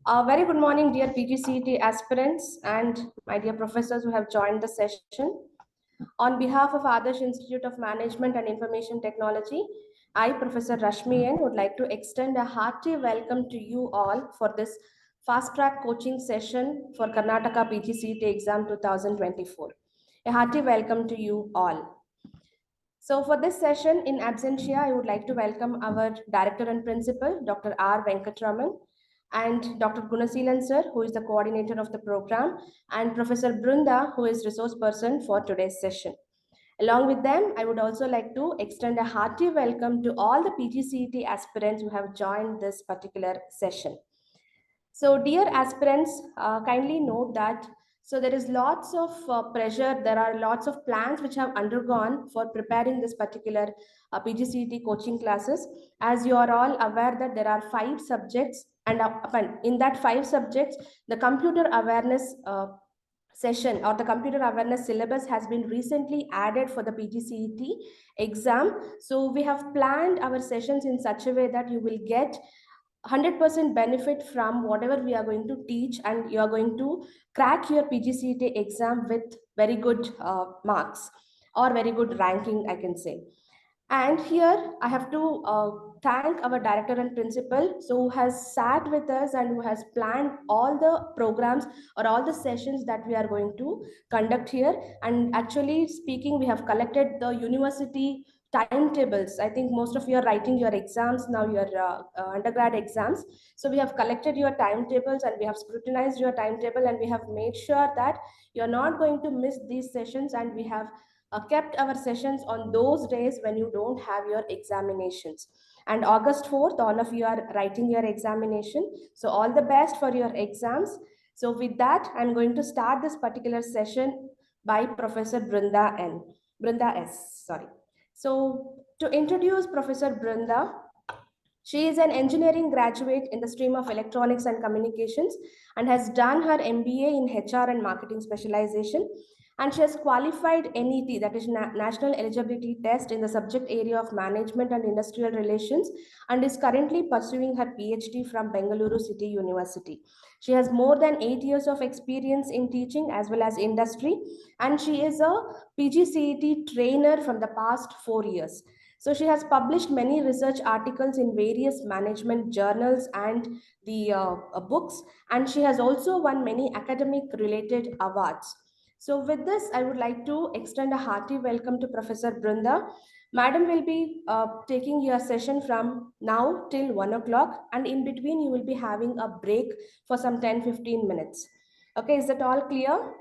Very good morning, dear PGCET aspirants and my dear professors who have joined the session. On behalf of Adarsh Institute of Management and Information Technology, I, Professor Rashmi N, would like to extend a hearty welcome to you all for this fast-track coaching session for Karnataka PGCET exam 2024. A hearty welcome to you all. So for this session in absentia, I would like to welcome our Director and Principal, Dr. R. Venkatraman, and Dr. Gunaseelan sir, who is the coordinator of the program, and Professor Brunda, who is resource person for today's session. Along with them, I would also like to extend a hearty welcome to all the PGCET aspirants who have joined this particular session. So dear aspirants, kindly note that there is lots of pressure. There are lots of plans which have undergone for preparing this particular PGCET coaching classes. As you are all aware that there are 5 subjects, and in that 5 subjects, the computer awareness session or the computer awareness syllabus has been recently added for the PGCET exam. So we have planned our sessions in such a way that you will get 100% benefit from whatever we are going to teach, and you are going to crack your PGCET exam with very good marks or very good ranking, I can say. And here I have to thank our director and principal, so who has sat with us and who has planned all the programs or all the sessions that we are going to conduct here. And actually speaking, we have collected the university timetables. I think most of you are writing your exams now, your undergrad exams. So we have collected your timetables and we have scrutinized your timetable, and we have made sure that you're not going to miss these sessions, and we have kept our sessions on those days when you don't have your examinations. And August 4th, all of you are writing your examination. So all the best for your exams. So with that, I'm going to start this particular session by Professor Brunda N. Brunda S, sorry. So to introduce Professor Brunda, she is an engineering graduate in the stream of electronics and communications and has done her MBA in HR and marketing specialization. And she has qualified NET, that is National Eligibility Test, in the subject area of management and industrial relations, and is currently pursuing her PhD from Bengaluru City University. She has more than 8 years of experience in teaching as well as industry, and she is a PGCET trainer from the past 4 years. So she has published many research articles in various management journals and the books, and she has also won many academic related awards. So with this, I would like to extend a hearty welcome to Professor Brunda. Madam will be taking your session from now till 1 o'clock, and in between you will be having a break for some 10-15 minutes. Okay, is that all clear?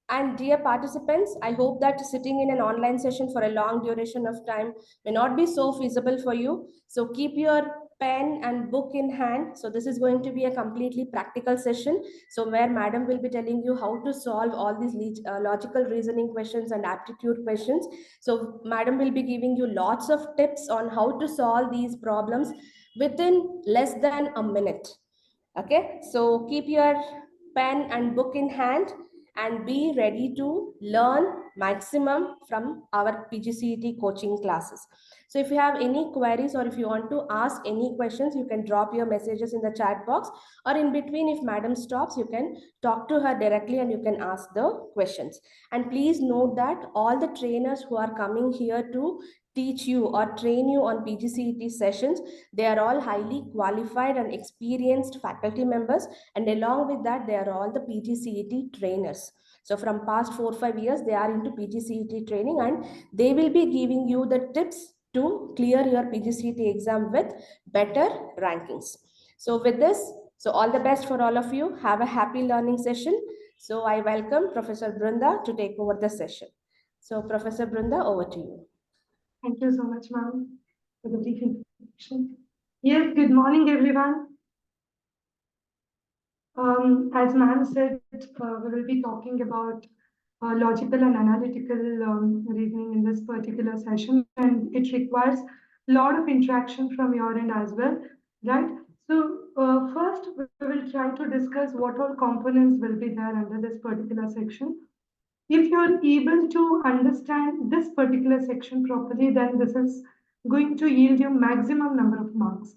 And dear participants, I hope that sitting in an online session for a long duration of time may not be so feasible for you. So keep your pen and book in hand. So this is going to be a completely practical session. So where madam will be telling you how to solve all these logical reasoning questions and aptitude questions. So madam will be giving you lots of tips on how to solve these problems within less than a minute. Okay, so keep your pen and book in hand and be ready to learn maximum from our PGCET coaching classes. So if you have any queries or if you want to ask any questions, you can drop your messages in the chat box, or in between, if madam stops, you can talk to her directly and you can ask the questions. And please note that all the trainers who are coming here to teach you or train you on PGCET sessions, they are all highly qualified and experienced faculty members, and along with that, they are all the PGCET trainers. So from past 4-5 years, they are into PGCET training, and they will be giving you the tips to clear your PGCET exam with better rankings. So with this, so all the best for all of you. Have a happy learning session. So I welcome Professor Brunda to take over the session. So Professor Brunda, over to you. Thank you so much, ma'am, for the brief introduction. Yes, good morning, everyone. As ma'am said, we will be talking about logical and analytical reasoning in this particular session, and it requires a lot of interaction from your end as well, right? So first, we will try to discuss what all components will be there under this particular section. If you're able to understand this particular section properly, then this is going to yield you maximum number of marks.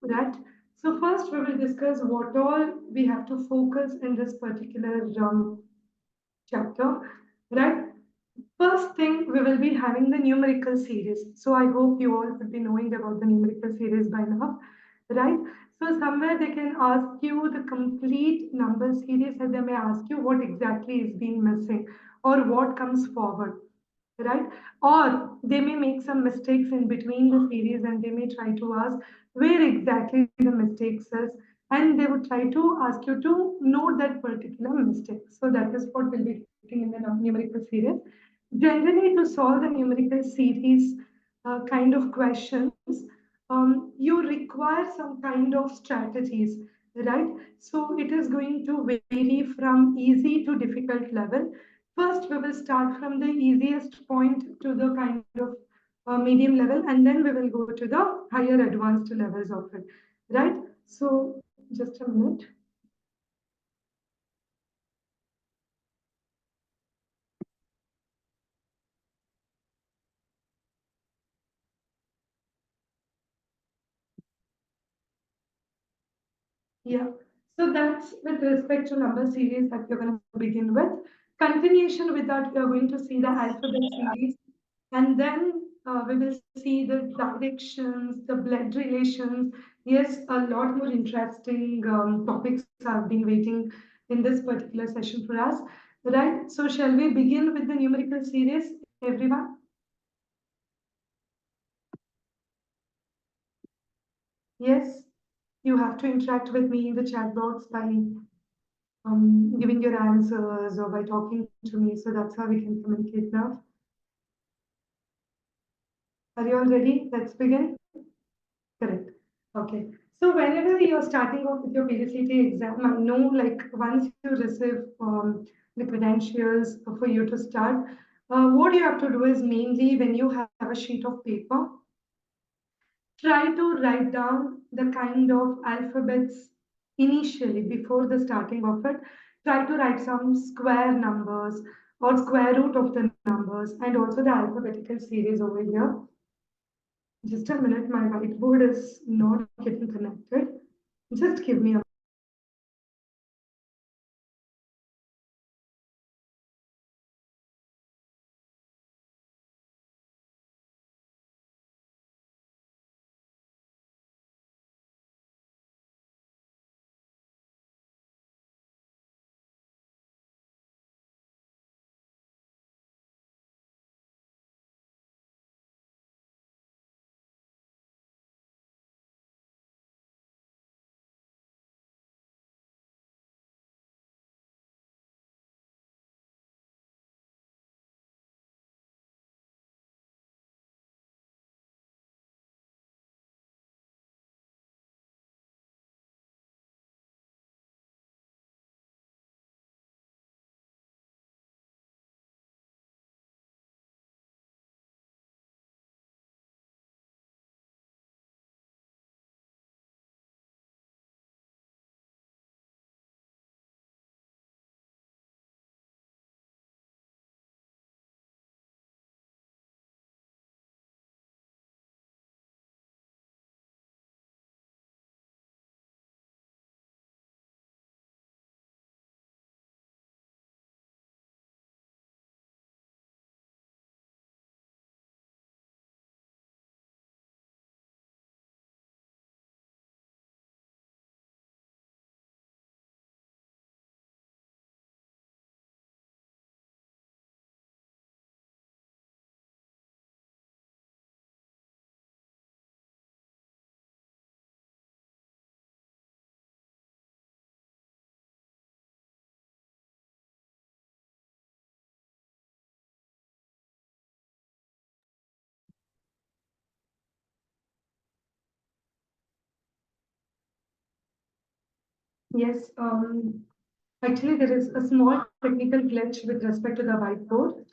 right? So first we will discuss what all we have to focus in this particular chapter, right? First thing, we will be having the numerical series. So I hope you all would be knowing about the numerical series by now, right? So somewhere they can ask you the complete number series and they may ask you what exactly is being missing or what comes forward, right? Or they may make some mistakes in between the series and they may try to ask where exactly the mistakes is, and they would try to ask you to note that particular mistake. So that is what will be written in the numerical series. Generally, to solve the numerical series kind of questions, you require some kind of strategies, right? So it is going to vary from easy to difficult level. First, we will start from the easiest point to the kind of medium level, and then we will go to the higher advanced levels of it, right? So, just a minute. Yeah. So that's with respect to number series that we're going to begin with. Continuation with that, we are going to see the alphabet series, and then we will see the directions, the blood relations. Yes, a lot more interesting topics have been waiting in this particular session for us. Right. So shall we begin with the numerical series, everyone? Yes. You have to interact with me in the chat box by giving your answers or by talking to me. So that's how we can communicate now. Are you all ready? Let's begin. Correct. Okay. So whenever you're starting off with your PGCT exam, I know like once you receive the credentials for you to start, what you have to do is mainly when you have a sheet of paper, try to write down the kind of alphabets initially before the starting of it. Try to write some square numbers or square root of the numbers and also the alphabetical series over here. Just a minute, my whiteboard is not getting connected. Just give me a yes. Actually, there is a small technical glitch with respect to the whiteboard.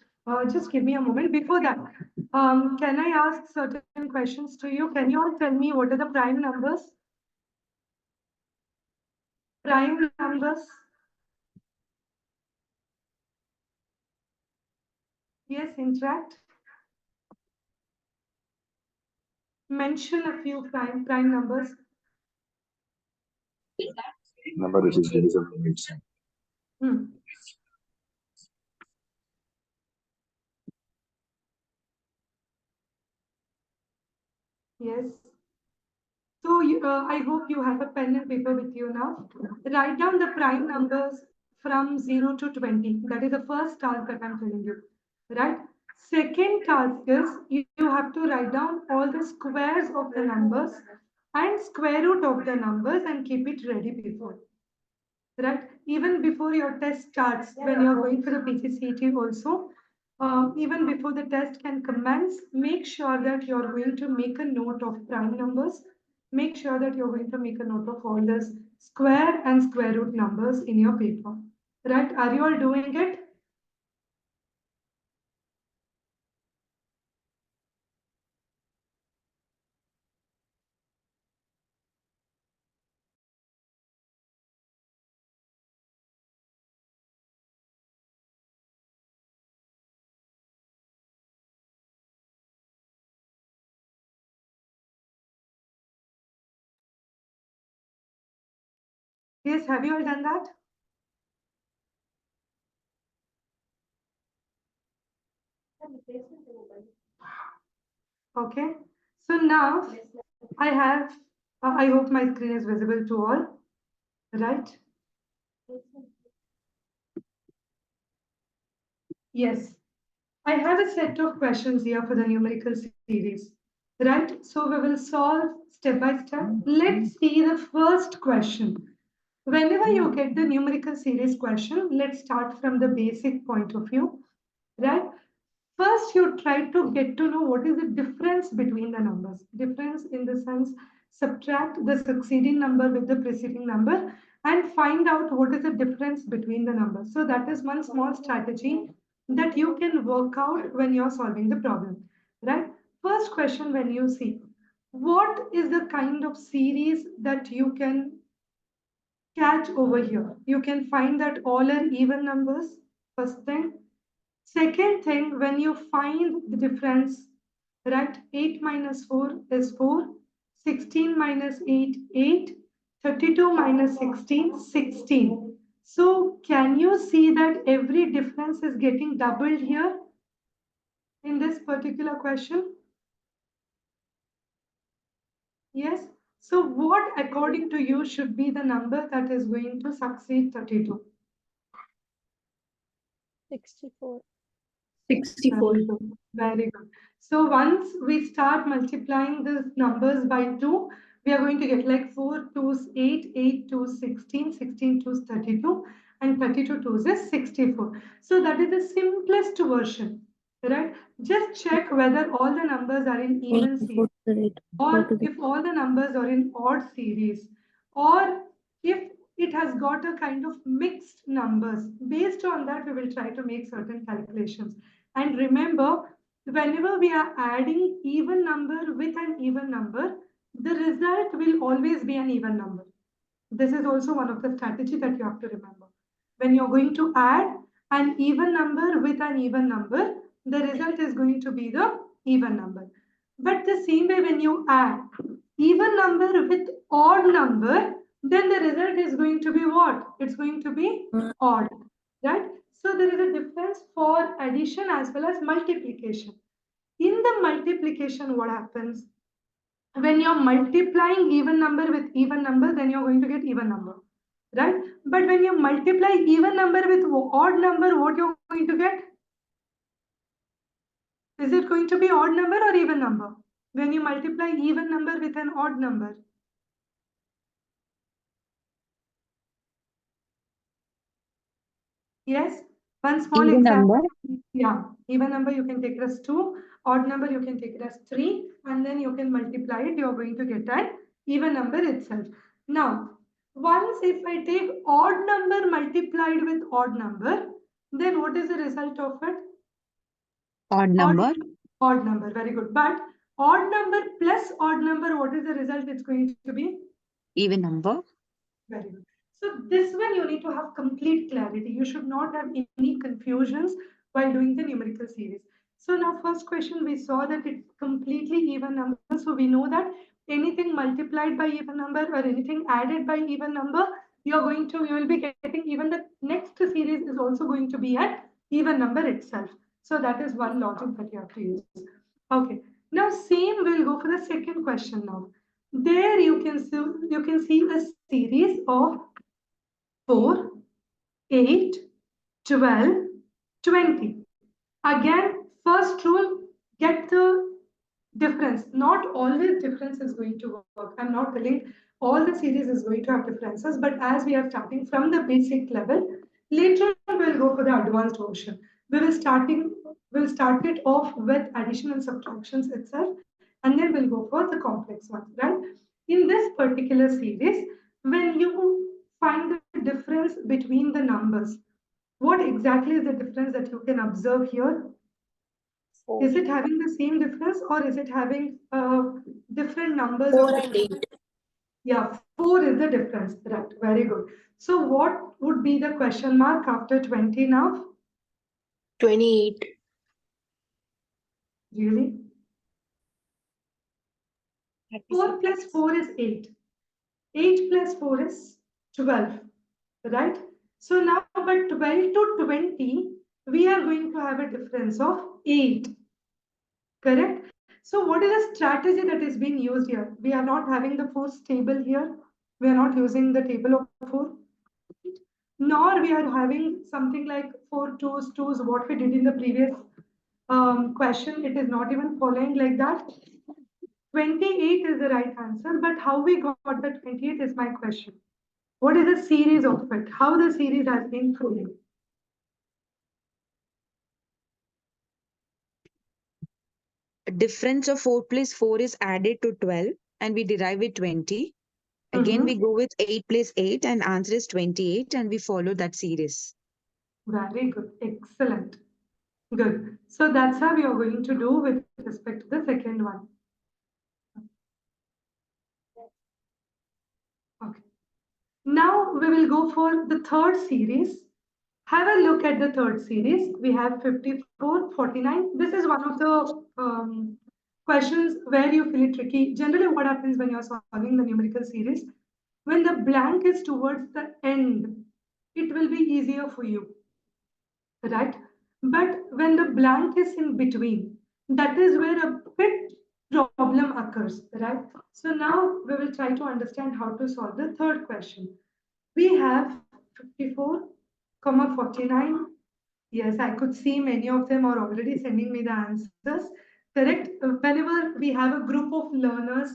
Just give me a moment. Before that, can I ask certain questions to you? Can you all tell me what are the prime numbers? Prime numbers? Yes, interact. Mention a few prime numbers. Number which is divisible by itself. Yes. So I hope you have a pen and paper with you now. Write down the prime numbers from 0 to 20. That is the first task that I'm telling you. Right? Second task is you have to write down all the squares of the numbers and square root of the numbers and keep it ready before. Right? Even before your test starts, when you're going for the PGCET also, even before the test can commence, make sure that you're going to make a note of prime numbers. Make sure that you're going to make a note of all this square and square root numbers in your paper. Right? Are you all doing it? Yes, have you all done that? Okay. So now I hope my screen is visible to all, right? Yes. I have a set of questions here for the numerical series, right? So we will solve step by step. Let's see the first question. Whenever you get the numerical series question, let's start from the basic point of view, right? First, you try to get to know what is the difference between the numbers. Difference in the sense, subtract the succeeding number with the preceding number and find out what is the difference between the numbers. So that is one small strategy that you can work out when you're solving the problem, right? First question, when you see, what is the kind of series that you can catch over here? You can find that all are even numbers, first thing. Second thing, when you find the difference, right? 8 minus 4 is 4, 16 minus 8, 8, 32 minus 16, 16. So can you see that every difference is getting doubled here in this particular question? Yes. So what, according to you, should be the number that is going to succeed 32? 64. 64. Very good. Very good. So once we start multiplying these numbers by 2, we are going to get like 4 2s 8, 8 2s 16, 16 2s 32, and 32 2s is 64. So that is the simplest version, right? Just check whether all the numbers are in even series, or if all the numbers are in odd series, or if it has got a kind of mixed numbers. Based on that, we will try to make certain calculations. And remember, whenever we are adding even number with an even number, the result will always be an even number. This is also one of the strategy that you have to remember. When you're going to add an even number with an even number, the result is going to be the even number. But the same way, when you add even number with odd number, then the result is going to be what? It's going to be odd, right? So there is a difference for addition as well as multiplication. In the multiplication, what happens? When you're multiplying even number with even number, then you're going to get even number, right? But when you multiply even number with odd number, what you're going to get? Is it going to be odd number or even number? When you multiply even number with an odd number. Yes, one small Even example. number? Yeah, even number you can take it as 2, odd number you can take it as 3, and then you can multiply it, you're going to get an even number itself. Now, once if I take odd number multiplied with odd number, then what is the result of it? Odd number? Odd number, very good. But odd number plus odd number, what is the result it's going to be? Even number? Very good. So this one you need to have complete clarity. You should not have any confusions while doing the numerical series. So now first question, we saw that it's completely even number. So we know that anything multiplied by even number or anything added by even number, you will be getting even the next series is also going to be an even number itself. So that is one logic that you have to use. Okay. Now same we'll go for the second question now. There you can see a series of 4, 8, 12, 20. Again, first rule, get the difference. Not always difference is going to work. I'm not telling all the series is going to have differences, but as we are starting from the basic level, later we'll go for the advanced version. We'll start it off with addition and subtractions itself, and then we'll go for the complex ones, right? In this particular series, when you find the difference between the numbers, what exactly is the difference that you can observe here? 4. Is it having the same difference or is it having different numbers? 4 and 8. Yeah, 4 is the difference. Right, very good. So what would be the question mark after 20 now? 28. Really? 4 plus 4 is 8. 8 plus 4 is 12. Right? So now, but 12 to 20, we are going to have a difference of 8. Correct? So what is the strategy that is being used here? We are not having the 4's table here. We are not using the table of 4. Nor we are having something like 4 twos, what we did in the previous question. It is not even following like that. 28 is the right answer, but how we got the 28 is my question. What is the series of it? How the series has been flowing? Difference of 4 plus 4 is added to 12 and we derive it 20. Again, we go with 8 plus 8 and answer is 28 and we follow that series. Very good. Excellent. Good. So that's how we are going to do with respect to the second one. Okay. Now we will go for the third series. Have a look at the third series. We have 54, 49. This is one of the questions where you feel it tricky. Generally, what happens when you're solving the numerical series? When the blank is towards the end, it will be easier for you, right? But when the blank is in between, that is where a bit problem occurs, right? So now we will try to understand how to solve the third question. We have 54, 49. Yes, I could see many of them are already sending me the answers. Correct. Whenever we have a group of learners,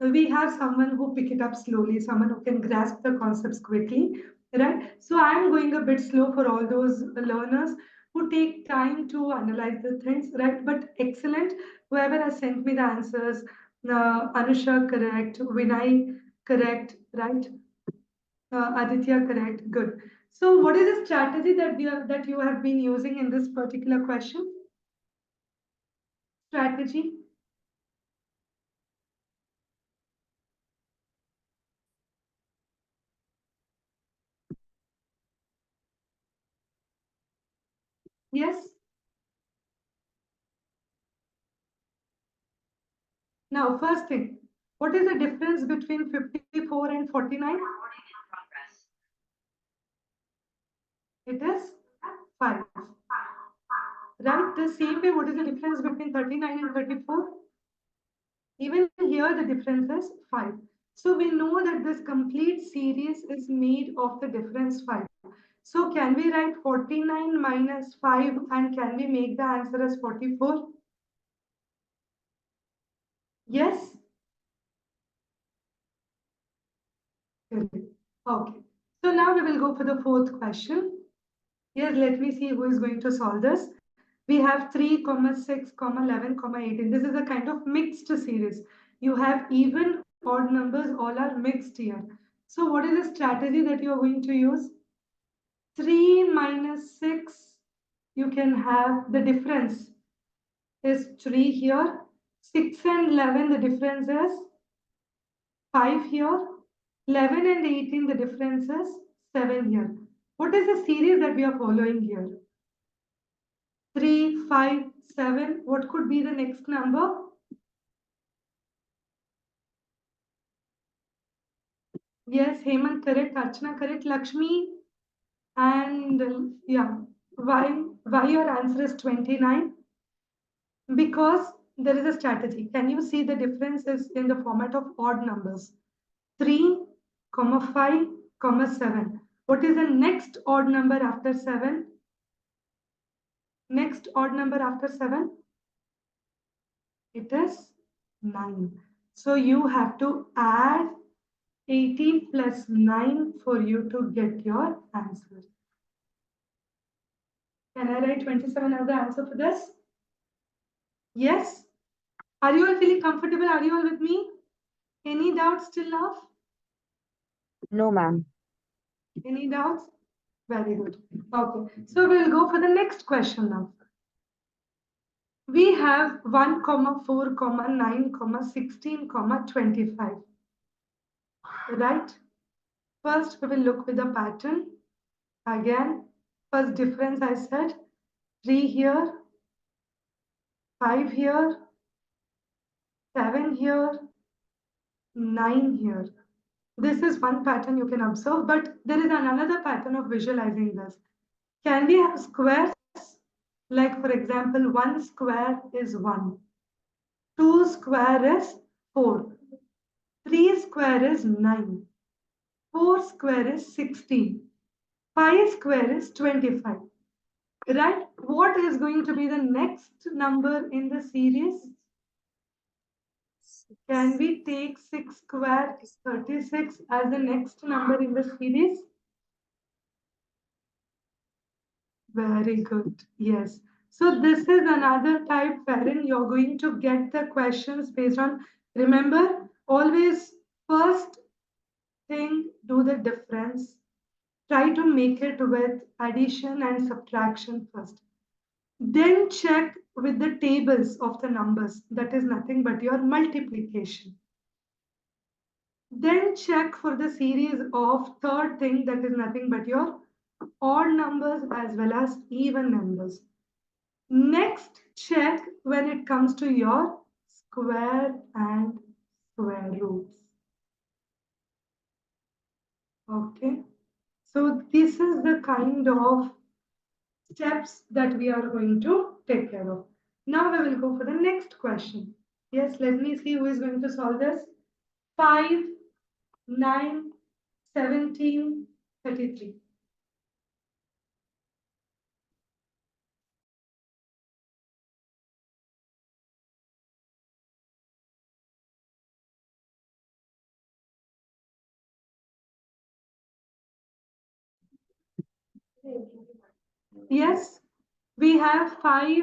we have someone who pick it up slowly, someone who can grasp the concepts quickly, right? So I'm going a bit slow for all those learners who take time to analyze the things, right? But excellent. Whoever has sent me the answers, Anusha, correct. Vinay, correct, right? Aditya, correct. Good. So, what is the strategy that you have been using in this particular question? Strategy. Yes. Now, first thing, what is the difference between 54 and 49? It is 5. Right? The same way, what is the difference between 39 and 34? Even here, the difference is 5. So we know that this complete series is made of the difference 5. So can we write 49 minus 5 and can we make the answer as 44? Yes? Okay. So now we will go for the fourth question. Yes, let me see who is going to solve this. We have 3, 6, 11, 18. This is a kind of mixed series. You have even, odd numbers, all are mixed here. So what is the strategy that you are going to use? 3 minus 6, you can have the difference is 3 here. 6 and 11, the difference is 5 here. 11 and 18, the difference is 7 here. What is the series that we are following here? 3, 5, 7. What could be the next number? Yes, Hemant, correct. Archana, correct. Lakshmi, and yeah. Why your answer is 29? Because there is a strategy. Can you see the differences in the format of odd numbers? 3, 5, 7. What is the next odd number after 7? Next odd number after 7? It is 9. So you have to add 18 plus 9 for you to get your answer. Can I write 27 as the answer for this? Yes? Are you all feeling comfortable? Are you all with me? Any doubts till now? No, ma'am. Any doubts? Very good. Okay, so we'll go for the next question now. We have 1, 4, 9, 16, 25. Right? First, we will look with the pattern. Again, first difference I said 3 here, 5 here, 7 here, 9 here. This is one pattern you can observe, but there is another pattern of visualizing this. Can we have squares? Like for example, 1 square is 1. 2 square is 4. 3 square is 9. 4 square is 16. 5 square is 25. Right? What is going to be the next number in the series? Can we take 6 square 36 as the next number in the series? Very good. Yes. So this is another type wherein you're going to get the questions based on, remember, always first thing, do the difference. Try to make it with addition and subtraction first. Then check with the tables of the numbers. That is nothing but your multiplication. Then check for the series of third thing, that is nothing but your odd numbers as well as even numbers. Next, check when it comes to your square and square roots. Okay, so this is the kind of steps that we are going to take care of. Now we will go for the next question. Yes, let me see who is going to solve this. 5, 9, 17, 33. Yes, we have 5,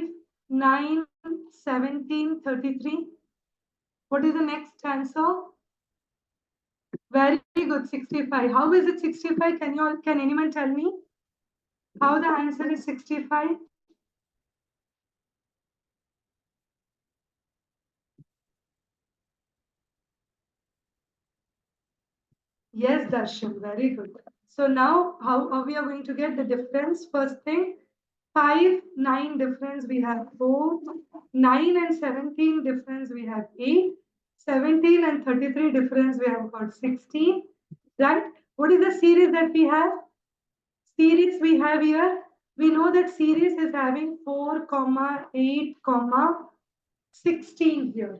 9, 17, 33. What is the next answer? Very good, 65. How is it 65? Can anyone tell me how the answer is 65? Yes, Darshan, very good. So now how we are going to get the difference? First thing, 5, 9 difference we have 4, 9 and 17 difference we have 8, 17 and 33 difference we have got 16, right? What is the series that we have? Series we have here, we know that series is having 4, 8, 16 here,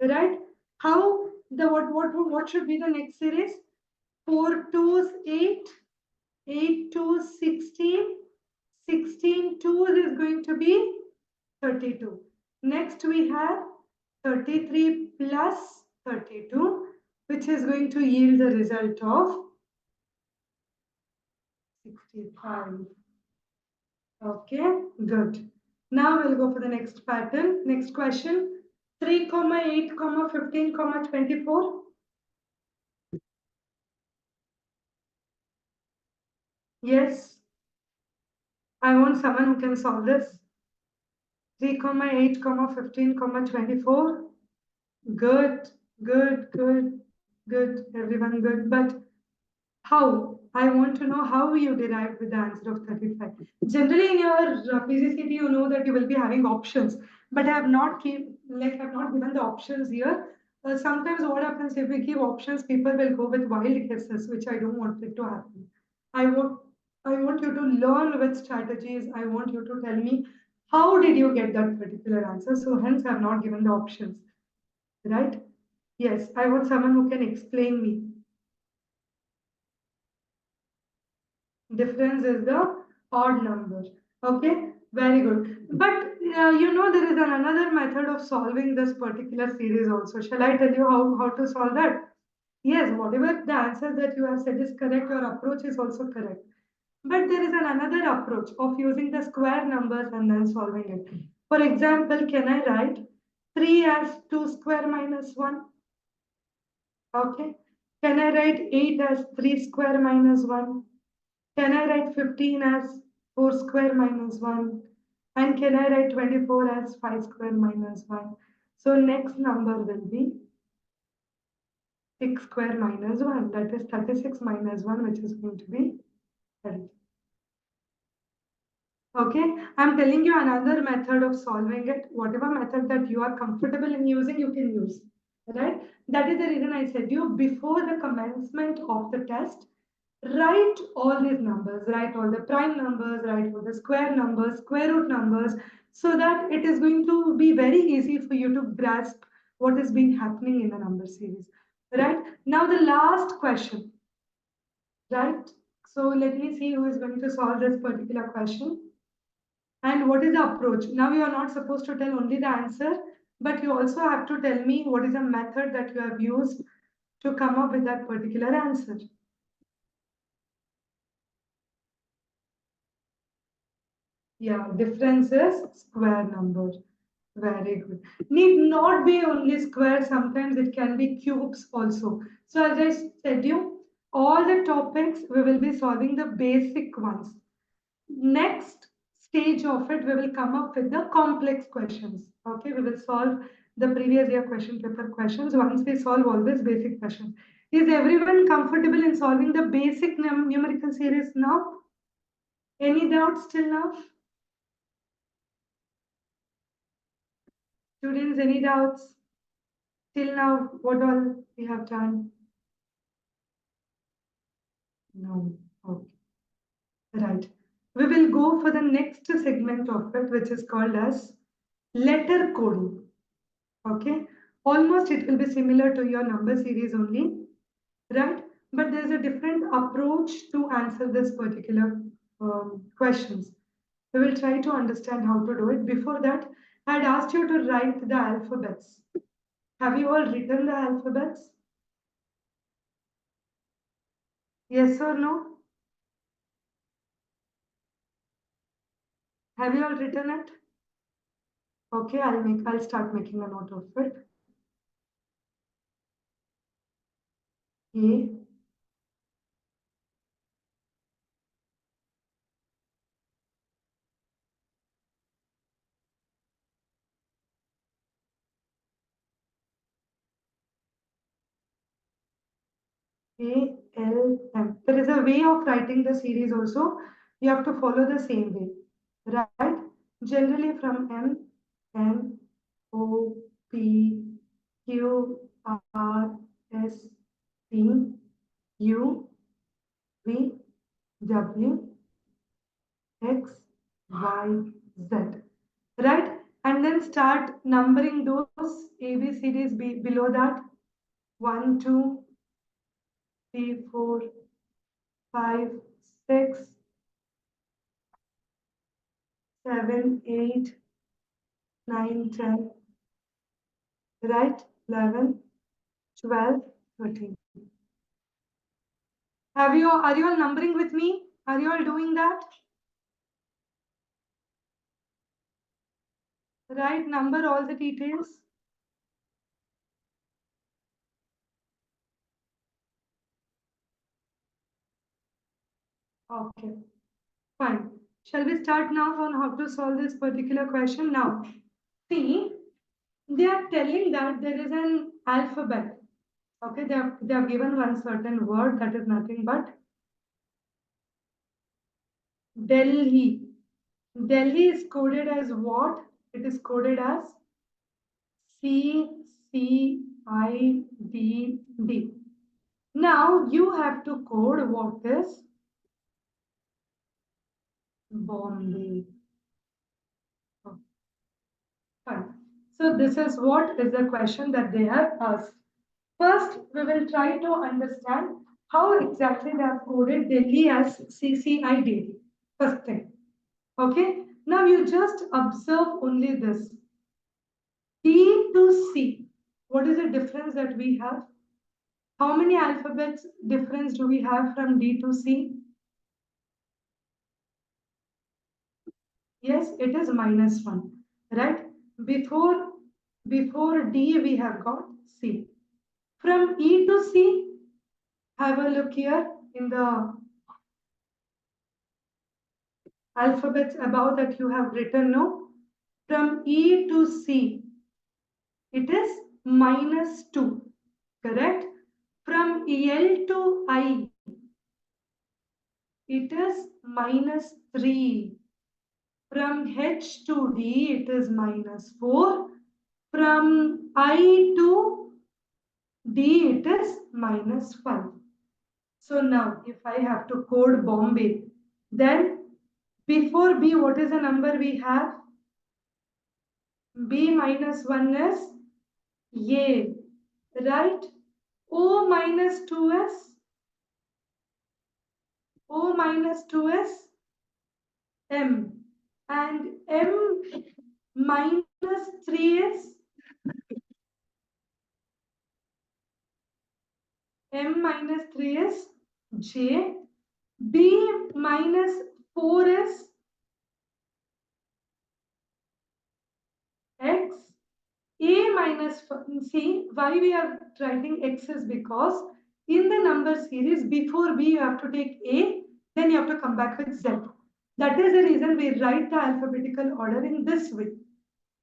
right? How what should be the next series? 4 2s 8, 8 2s 16, 16 2s is going to be 32. Next we have 33 plus 32, which is going to yield the result of 65. Okay, good. Now we'll go for the next pattern. Next question. 3, 8, 15, 24. Yes. I want someone who can solve this. 3, 8, 15, 24. Good, good, good, good. Everyone good. But how? I want to know how you derived with the answer of 35. Generally, in your PGCET, you know that you will be having options, but I have not given the options here. sometimes what happens if we give options, people will go with wild guesses, which I don't want it to happen. I want I want you to learn with strategies. I want you to tell me how did you get that particular answer. So hence I have not given the options, right? Yes, I want someone who can explain me. Difference is the odd number. Okay, very good. But there is another method of solving this particular series also. Shall I tell you how to solve that? Yes, whatever the answer that you have said is correct, your approach is also correct. But there is another approach of using the square numbers and then solving it. For example, can I write 3 as 2 square minus 1? Okay. Can I write 8 as 3 square minus 1? Can I write 15 as 4 square minus 1? And can I write 24 as 5 square minus 1? So next number will be 6 square minus 1. That is 36 minus 1, which is going to be 30. Okay, I'm telling you another method of solving it. Whatever method that you are comfortable in using, you can use. Right? That is the reason I said you before the commencement of the test, write all these numbers, write all the prime numbers, write all the square numbers, square root numbers, so that it is going to be very easy for you to grasp what has been happening in the number series. Right? Now the last question. Right? So let me see who is going to solve this particular question. And what is the approach? Now you are not supposed to tell only the answer, but you also have to tell me what is the method that you have used to come up with that particular answer. Yeah, difference is square number. Very good. Need not be only square, sometimes it can be cubes also. So as I said you, all the topics we will be solving the basic ones. Next stage of it, we will come up with the complex questions. Okay, we will solve the previous year question paper questions once we solve all these basic questions. Is everyone comfortable in solving the basic numerical series now? Any doubts till now? Students, any doubts? Till now, what all we have done? No. Okay. Right. We will go for the next segment of it, which is called as letter coding. Okay. Almost it will be similar to your number series only, right? But there's a different approach to answer this particular questions. We will try to understand how to do it. Before that, I had asked you to write the alphabets. Have you all written the alphabets? Yes or no? Have you all written it? Okay, I'll start making a note of it. A, A, L, M. There is a way of writing the series also. You have to follow the same way, right? Generally from M, N, O, P, Q, R, S, T, U, V, W, X, Y, Z. Right? And then start numbering those ABCDs below that. 1, 2, 3, 4, 5, 6, 7, 8, 9, 10, right? 11, 12, 13. Are you all numbering with me? Are you all doing that? Right? Number all the details. Okay, fine. Shall we start now on how to solve this particular question? Now, see, they are telling that there is an alphabet. Okay, they have given one certain word that is nothing but Delhi. Delhi is coded as what? It is coded as C, C, I, D, D. Now you have to code what is Bombay. Okay, fine. So this is what is the question that they have asked. First, we will try to understand how exactly they have coded Delhi as CCI Delhi. First thing. Okay. Now you just observe only this. D to C. What is the difference that we have? How many alphabets difference do we have from D to C? Yes, it is -1, right? Before, before D, we have got C. From E to C, have a look here in the alphabets above that you have written, no? From E to C, it is -2, correct? From EL to I, it is -3. From H to D, it is -4. From I to D, it is -5. So now, if I have to code Bombay, then before B, what is the number we have? B -1 is A, right? O -2 is O -2 is M, and M -3 is M-3 is J. B -4 is X. See, why we are writing X is because in the number series, before B, you have to take A, then you have to come back with Z. That is the reason we write the alphabetical order in this way.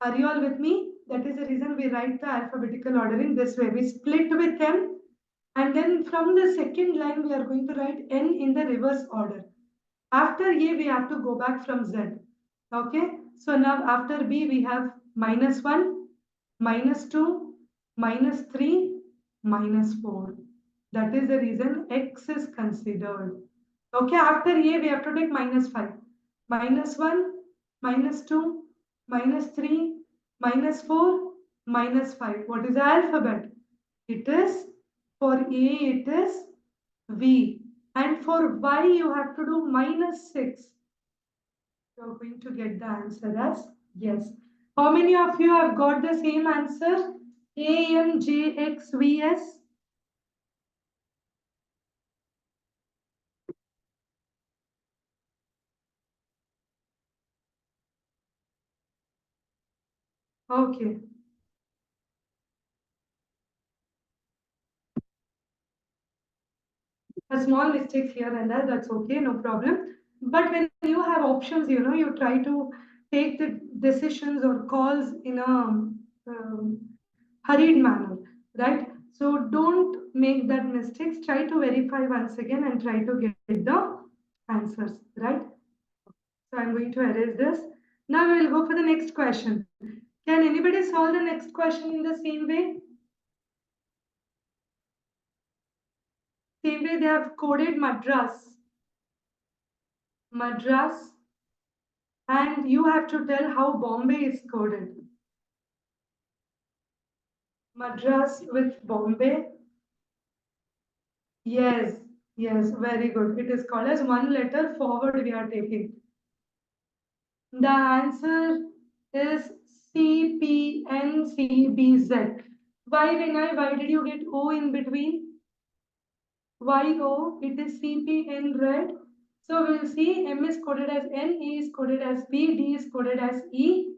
Are you all with me? That is the reason we write the alphabetical order in this way. We split with M, and then from the second line, we are going to write N in the reverse order. After A, we have to go back from Z. Okay, so now after B, we have -1, -2, -3, -4. That is the reason X is considered. Okay, after A, we have to take -5, -1, -2, -3, -4, -5. What is the alphabet? It is, for A, it is V. And for Y, you have to do -6. You're going to get the answer as yes. How many of you have got the same answer? AMJXVS? Okay. A small mistakes here and there, that's okay, no problem. But when you have options, you try to take the decisions or calls in a hurried manner, right? So don't make that mistakes. Try to verify once again and try to get the answers, right? So I'm going to erase this. Now we will go for the next question. Can anybody solve the next question in the same way? Same way they have coded Madras. Madras. And you have to tell how Bombay is coded. Madras with Bombay. Yes, yes, very good. It is called as one letter forward we are taking. The answer is CPNCBZ. Why, Vinay? Why did you get O in between? Why O? It is CPN, right? So we'll see M is coded as N, E is coded as B, D is coded as E,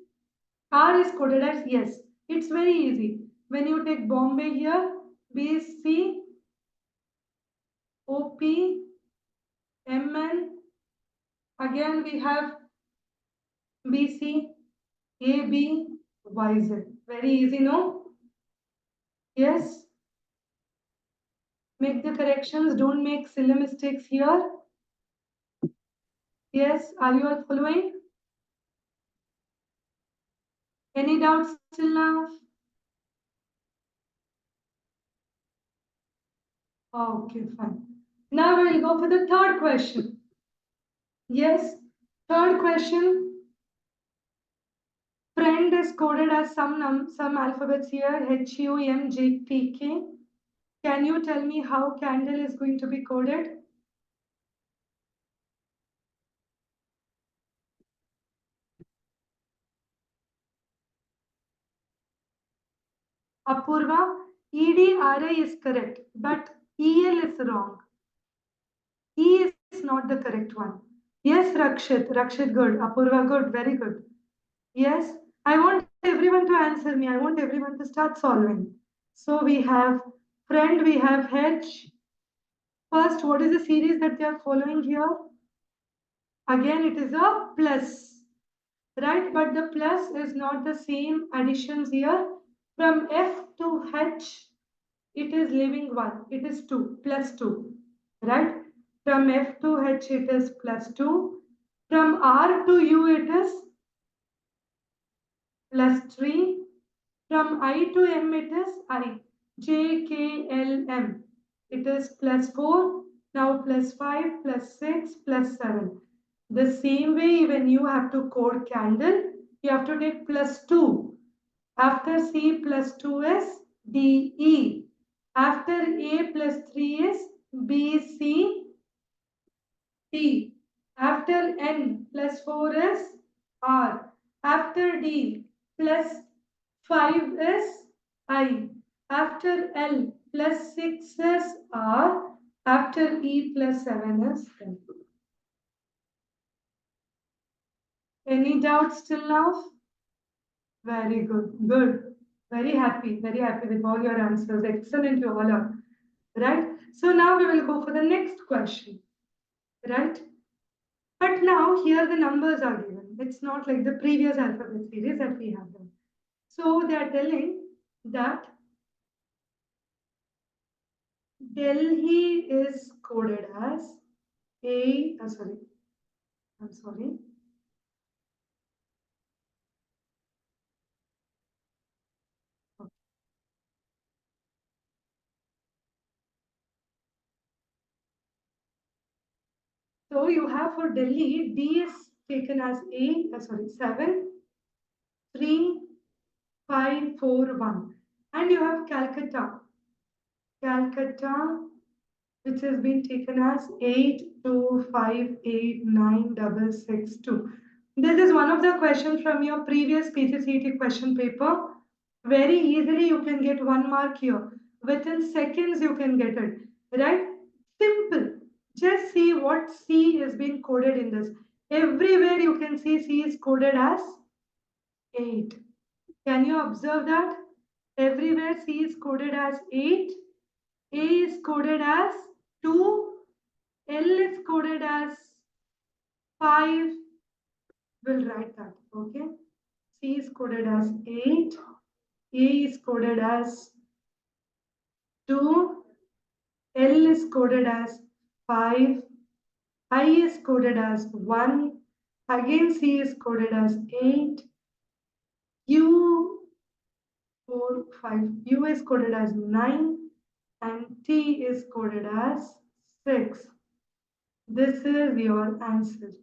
R is coded as yes. It's very easy. When you take Bombay here, B is C, O P, M N. Again we have B C, A B, Y Z. Very easy, no? Yes. Make the corrections. Don't make silly mistakes here. Yes. Are you all following? Any doubts till now? Okay, fine. Now we will go for the third question. Yes, third question. Friend is coded as some alphabets here, HUMGTK. Can you tell me how candle is going to be coded? Apurva, EDRA is correct, but EL is wrong. E is not the correct one. Yes, Rakshit good. Apurva good, very good. Yes, I want everyone to answer me. I want everyone to start solving. So we have friend, we have H. First, what is the series that they are following here? Again, it is a plus, right? But the plus is not the same additions here. From F to H, it is leaving 1. It is 2, plus 2, right? From F to H, it is plus 2. From R to U, it is plus 3. From I to M, it is I. J, K, L, M. It is plus 4. Now plus 5, plus 6, plus 7. The same way, when you have to code candle, you have to take plus 2. After C plus 2 is D, E. After A plus 3 is B, C, T. After N plus 4 is R. After D plus 5 is I. After L plus 6 is R. After E plus 7 is N. Any doubts till now? Very good. Good. Very happy with all your answers. Excellent, you all are. Right? So now we will go for the next question. Right? But now here the numbers are given. It's not like the previous alphabet series that we have done. So they are telling that Delhi is coded as I'm sorry. So you have for Delhi, D is taken as 7, 3, 5, 4, 1. And you have Calcutta, which has been taken as 8, 2, 5, 8, 9, 6, 6, 2. This is one of the questions from your previous PGCET question paper. Very easily you can get 1 mark here. Within seconds you can get it, right? Simple. Just see what C is being coded in this. Everywhere you can see C is coded as 8. Can you observe that? Everywhere C is coded as 8. A is coded as 2. L is coded as 5. We'll write that, okay? C is coded as 8. A is coded as 2. L is coded as 5. I is coded as 1. Again, C is coded as 8. U, 4, 5. U is coded as 9. And T is coded as 6. This is your answer.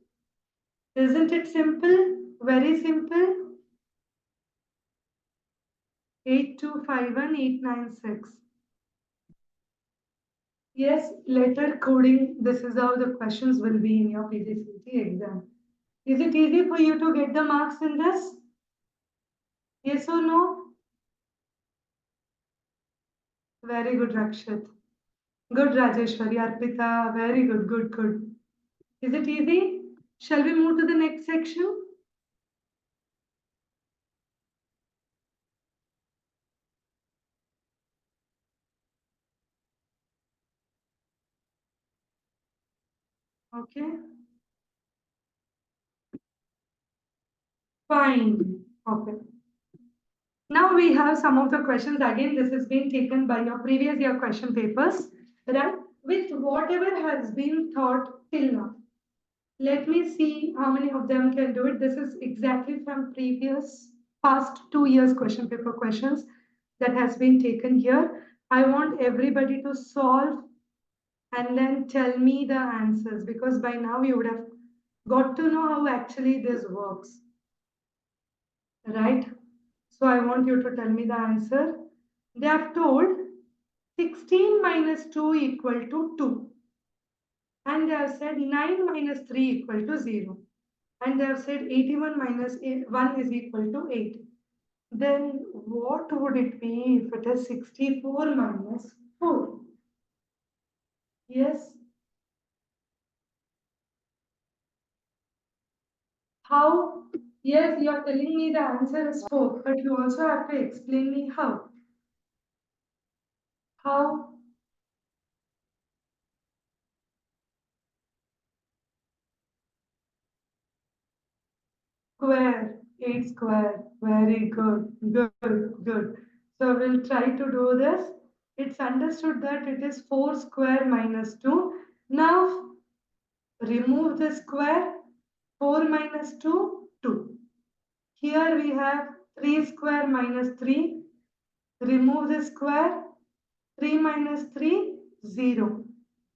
Isn't it simple? Very simple. 8251896. Yes, letter coding. This is how the questions will be in your PGCET exam. Is it easy for you to get the marks in this? Yes or no? Very good, Rakshit. Good, Rajeshwari, Arpita. Very good, good. Is it easy? Shall we move to the next section? Okay. Fine. Okay. Now we have some of the questions. Again, this has been taken by your previous year question papers, right? With whatever has been taught till now. Let me see how many of them can do it. This is exactly from past 2 years questions that has been taken here. I want everybody to solve and then tell me the answers, because by now you would have got to know how actually this works, right? So I want you to tell me the answer. They have told 16 minus 2 equal to 2. And they have said 9 minus 3 equal to 0. And they have said 81 minus 1 is equal to 8. Then what would it be if it is 64 minus 4? Yes. How? Yes, you are telling me the answer is 4, but you also have to explain me how. How? Square, 8 square. Very good. Good. So we'll try to do this. It's understood that it is 4 square minus 2. Now remove the square. 4 minus 2, 2. Here we have 3 square minus 3. Remove the square. 3 minus 3, 0.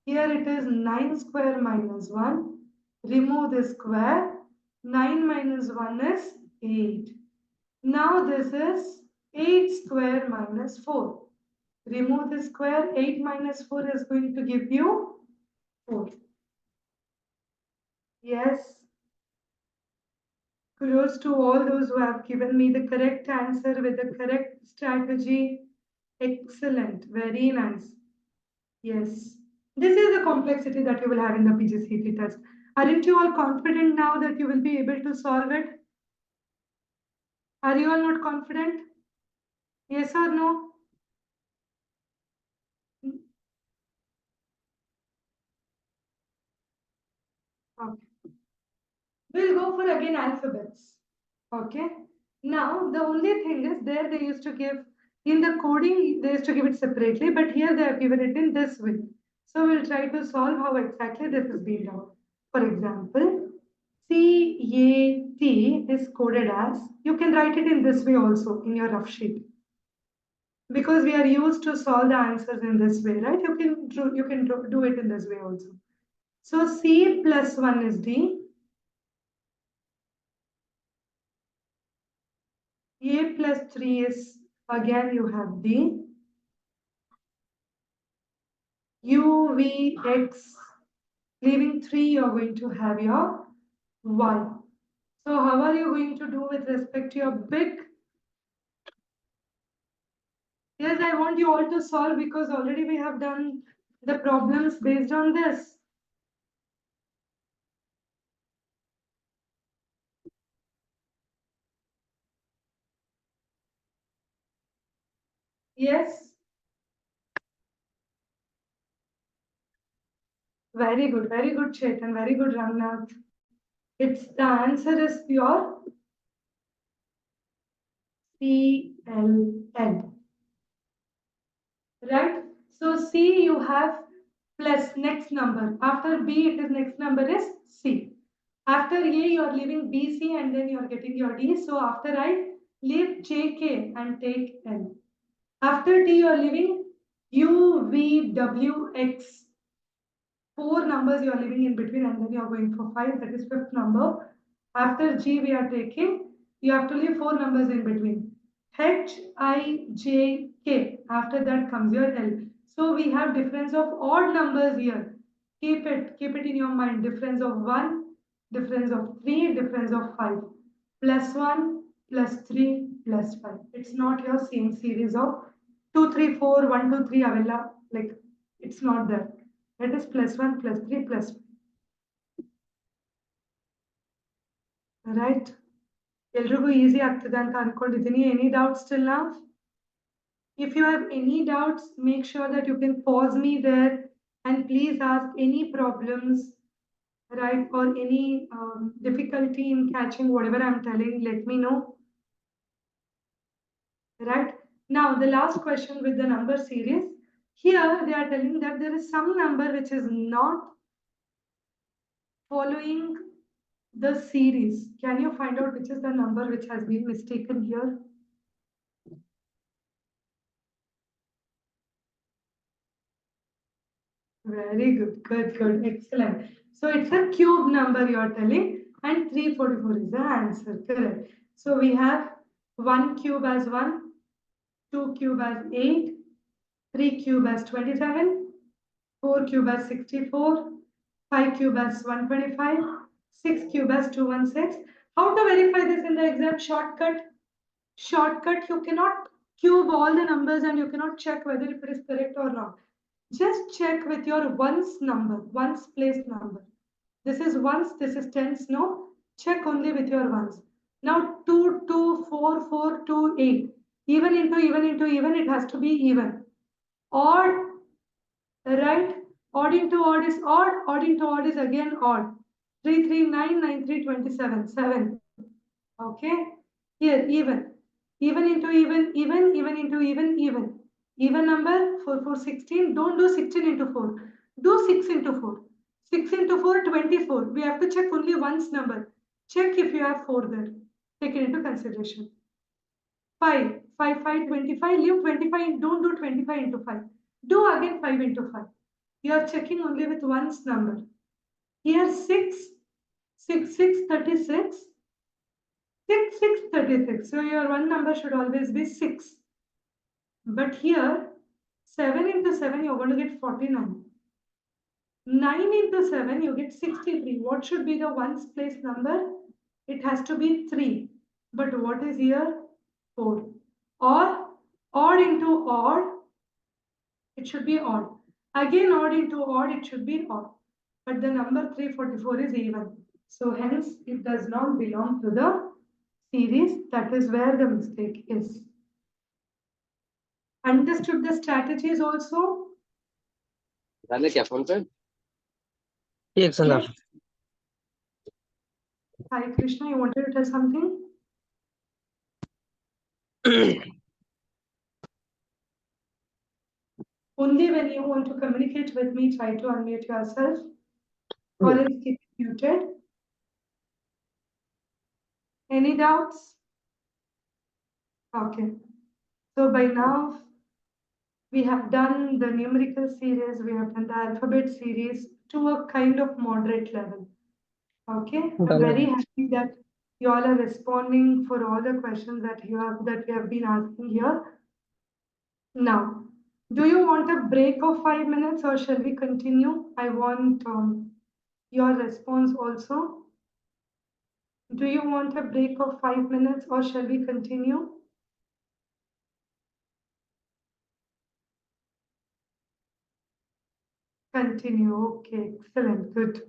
Here it is 9 square minus 1. Remove the square. 9 minus 1 is 8. Now this is 8 square minus 4. Remove the square. 8 minus 4 is going to give you 4. Yes. Kudos to all those who have given me the correct answer with the correct strategy. Excellent. Very nice. Yes. This is the complexity that you will have in the PGCET test. Aren't you all confident now that you will be able to solve it? Are you all not confident? Yes or no? Okay. We'll go for again alphabets. Okay. Now, the only thing is there they used to give, in the coding, they used to give it separately, but here they have given it in this way. So we'll try to solve how exactly this is being done. For example, CAT is coded as, you can write it in this way also in your rough sheet. Because we are used to solve the answers in this way, right? You can do it in this way also. So C plus 1 is D. A plus 3 is, again you have D. U, V, X, leaving 3, you're going to have your Y. So how are you going to do with respect to your big? Yes, I want you all to solve because already we have done the problems based on this. Yes. Very good, Chetan, very good, Rangnath. It's the answer is your CLN. Right? So C you have plus next number. After B, it is next number is C. After A, you are leaving BC and then you are getting your D. So after I leave JK and take L. After T, you are leaving U, V, W, X. 4 numbers you are leaving in between and then you are going for 5. That is 5th number. After G, we are taking, you have to leave 4 numbers in between. H, I, J, K. After that comes your L. So we have difference of odd numbers here. Keep it in your mind. Difference of 1, difference of 3, difference of 5. Plus 1, plus 3, plus 5. It's not your same series of 2, 3, 4, 1, 2, 3, Avella. Like, it's not there. That is plus 1, plus 3, plus 5. Right? ಎಲ್ರಿಗೂ easy ಆಗ್ತದೆ ಅಂತ ಅನ್ಕೊಂಡಿದ್ದೀನಿ. Any doubts till now? If you have any doubts, make sure that you can pause me there and please ask any problems, right? Or any difficulty in catching whatever I'm telling, let me know. Right? Now, the last question with the number series. Here, they are telling that there is some number which is not following the series. Can you find out which is the number which has been mistaken here? Very good, good, excellent. So it's a cube number you are telling, and 344 is the answer, correct. So we have 1 cube as 1, 2 cube as 8, 3 cube as 27, 4 cube as 64, 5 cube as 125, 6 cube as 216. How to verify this in the exam? Shortcut. Shortcut, you cannot cube all the numbers and you cannot check whether if it is correct or not. Just check with your ones number, ones place number. This is ones, this is tens, no? Check only with your ones. Now 2, 2, 4, 4, 2, 8. Even into even into even, it has to be even. Odd, right? Odd into odd is odd, odd into odd is again odd. 3, 3, 9, 9, 3, 27, 7. Okay? Here, even. Even into even, even into even, even. Even number 4, 4, 16. Don't do 16 into 4. Do 6 into 4. 6 into 4, 24. We have to check only one's number. Check if you have 4 there. Take it into consideration. 5, 5, 5, 25. Leave 25. Don't do 25 into 5. Do again 5 into 5. You are checking only with one's number. Here 6, 6, 6, 36. 6, 6, 36. So your one number should always be 6. But here, 7 into 7, you're going to get 49. 9 into 7, you get 63. What should be the ones place number? It has to be 3. But what is here? 4. Or odd into odd, it should be odd. Again, odd into odd, it should be odd. But the number 344 is even. So hence, it does not belong to the series. That is where the mistake is. Understood the strategies also? डाले क्या phone पे Yes, Yes. Hi Krishna, you wanted to tell something? Only when you want to communicate with me, try to unmute yourself or else keep it muted. Any doubts? Okay. So by now, we have done the numerical series, we have done the alphabet series to a kind of moderate level. Okay, I'm very happy that you all are responding for all the questions that we have been asking here. Now, do you want a break of 5 minutes or shall we continue? I want your response also. Do you want a break of 5 minutes or shall we continue? Continue. Okay, excellent. Good.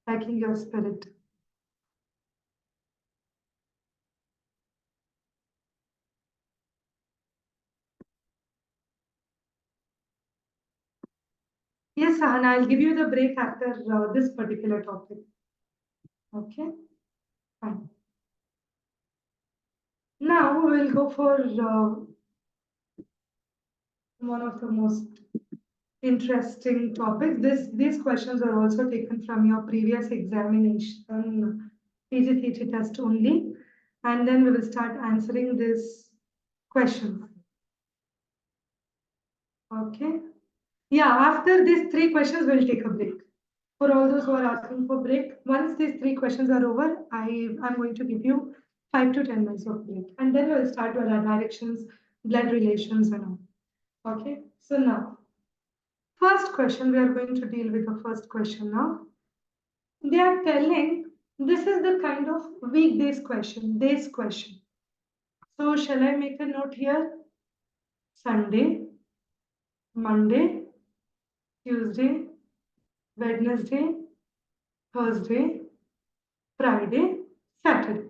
Liking your spirit. Yes, Sahana, I'll give you the break after this particular topic. Okay, fine. Now we'll go for one of the most interesting topics. These questions are also taken from your previous examination, PGCET test only. And then we will start answering this question. Okay. Yeah, after these 3 questions, we'll take a break. For all those who are asking for break, once these 3 questions are over, I'm going to give you 5 to 10 minutes of break. And then we'll start with our directions, blood relations and all. Okay, so now, first question, we are going to deal with the first question now. They are telling, this is the kind of weekdays question, days question. So shall I make a note here? Sunday, Monday, Tuesday, Wednesday, Thursday, Friday, Saturday.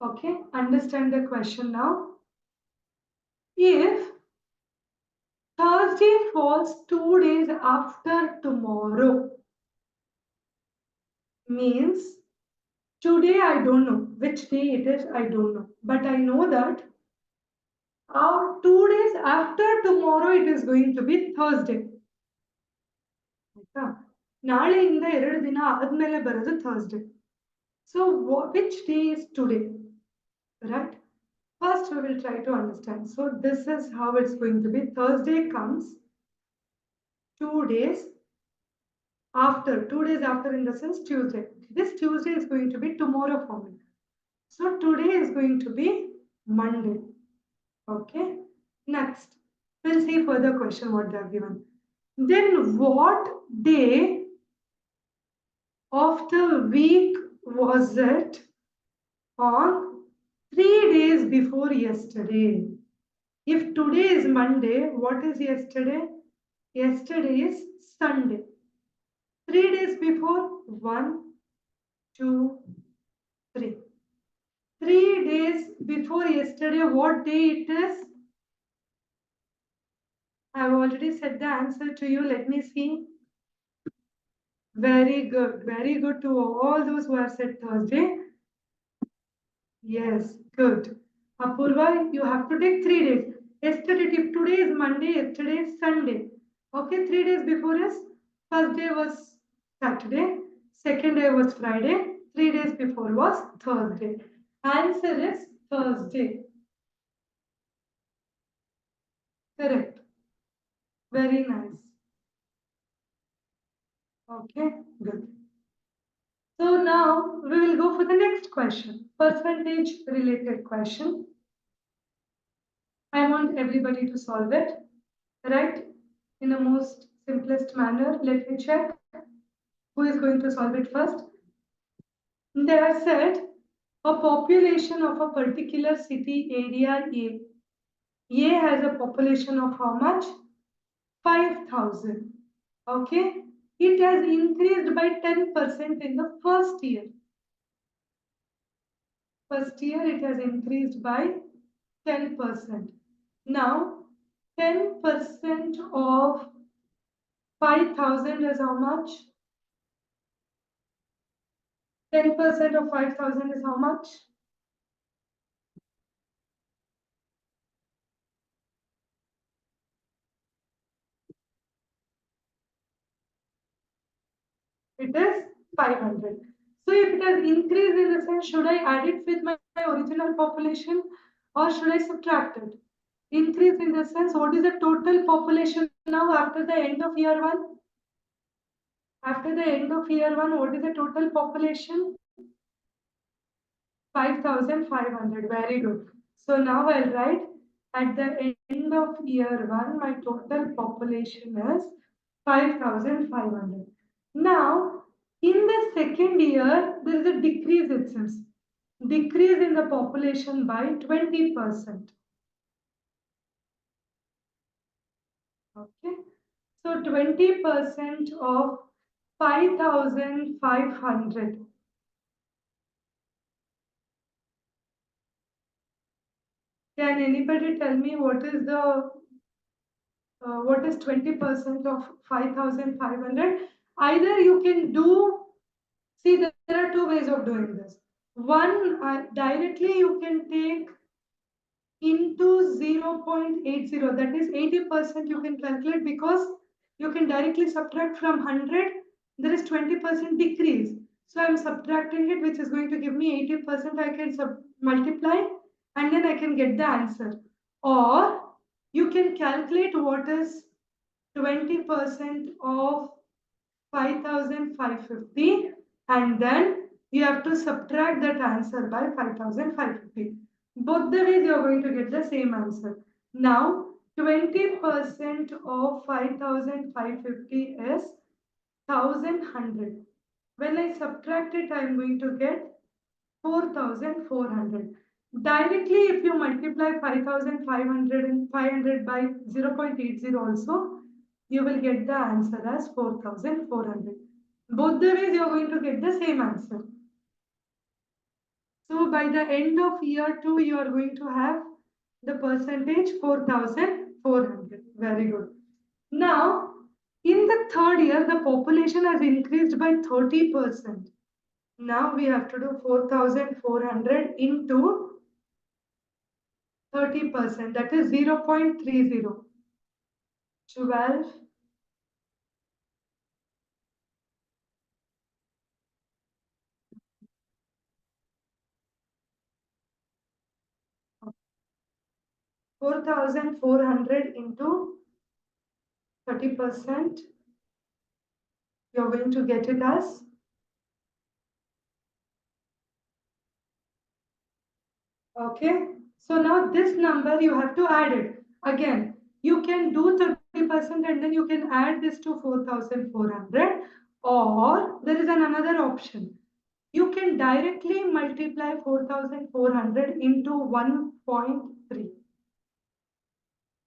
Okay, understand the question now. If Thursday falls 2 days after tomorrow, means today I don't know which day it is, I don't know, but I know that 2 days after tomorrow it is going to be Thursday. ನಾಳೆಯಿಂದ 2 ದಿನ ಆದ್ಮೇಲೆ ಬರೋದು Thursday. So which day is today, right? First we will try to understand. So this is how it's going to be. Thursday comes 2 days after, 2 days after in the sense Tuesday. This Tuesday is going to be tomorrow for me. So today is going to be Monday. Okay. Next, we'll see further question what they have given. Then what day of the week was it on 3 days before yesterday? If today is Monday, what is yesterday? Yesterday is Sunday. 3 days before, 1, 2, 3. 3 days before yesterday, what day it is? I've already said the answer to you. Let me see. Very good. Very good to all those who have said Thursday. Yes, good. Apurva, you have to take 3 days. Yesterday, if today is Monday, yesterday is Sunday. Okay, 3 days before is first day was Saturday, second day was Friday, 3 days before was Thursday. Answer is Thursday. Correct. Very nice. Okay, good. So now we will go for the next question, percentage related question. I want everybody to solve it, right? In the most simplest manner. Let me check who is going to solve it first. They have said a population of a particular city area A. A has a population of how much? 5,000. Okay. It has increased by 10% in the first year. First year it has increased by 10%. Now 10% of 5,000 is how much? 10% of 5,000 is how much? It is 500. So if it has increased in the sense, should I add it with my original population or should I subtract it? Increase in the sense, what is the total population now after the end of year 1? After the end of year 1, what is the total population? 5,500. Very good. So now I'll write at the end of year 1, my total population is 5,500. Now, in the second year, there is a decrease, it seems. Decrease in the population by 20%. Okay. So 20% of 5,500. Can anybody tell me what is 20% of 5,500? Either you can do, see, there are two ways of doing this. One, directly you can take into 0.80, that is 80% you can calculate because you can directly subtract from 100, there is 20% decrease. So I'm subtracting it, which is going to give me 80%. I can multiply and then I can get the answer. Or you can calculate what is 20% of 5,550 and then you have to subtract that answer by 5,550. Both the ways you are going to get the same answer. Now 20% of 5,550 is 1,100. When I subtract it, I am going to get 4,400. Directly, if you multiply 5,500 and 500 by 0.80 also, you will get the answer as 4,400. Both the ways you are going to get the same answer. So by the end of year 2, you are going to have the percentage 4,400. Very good. Now, in the third year, the population has increased by 30%. Now we have to do 4,400 into 30%, that is 0.30. 12, 4,400 into 30%. You're going to get it as okay. So now this number you have to add it. Again, you can do 30% and then you can add this to 4,400, or there is another option. You can directly multiply 4,400 into 1.3.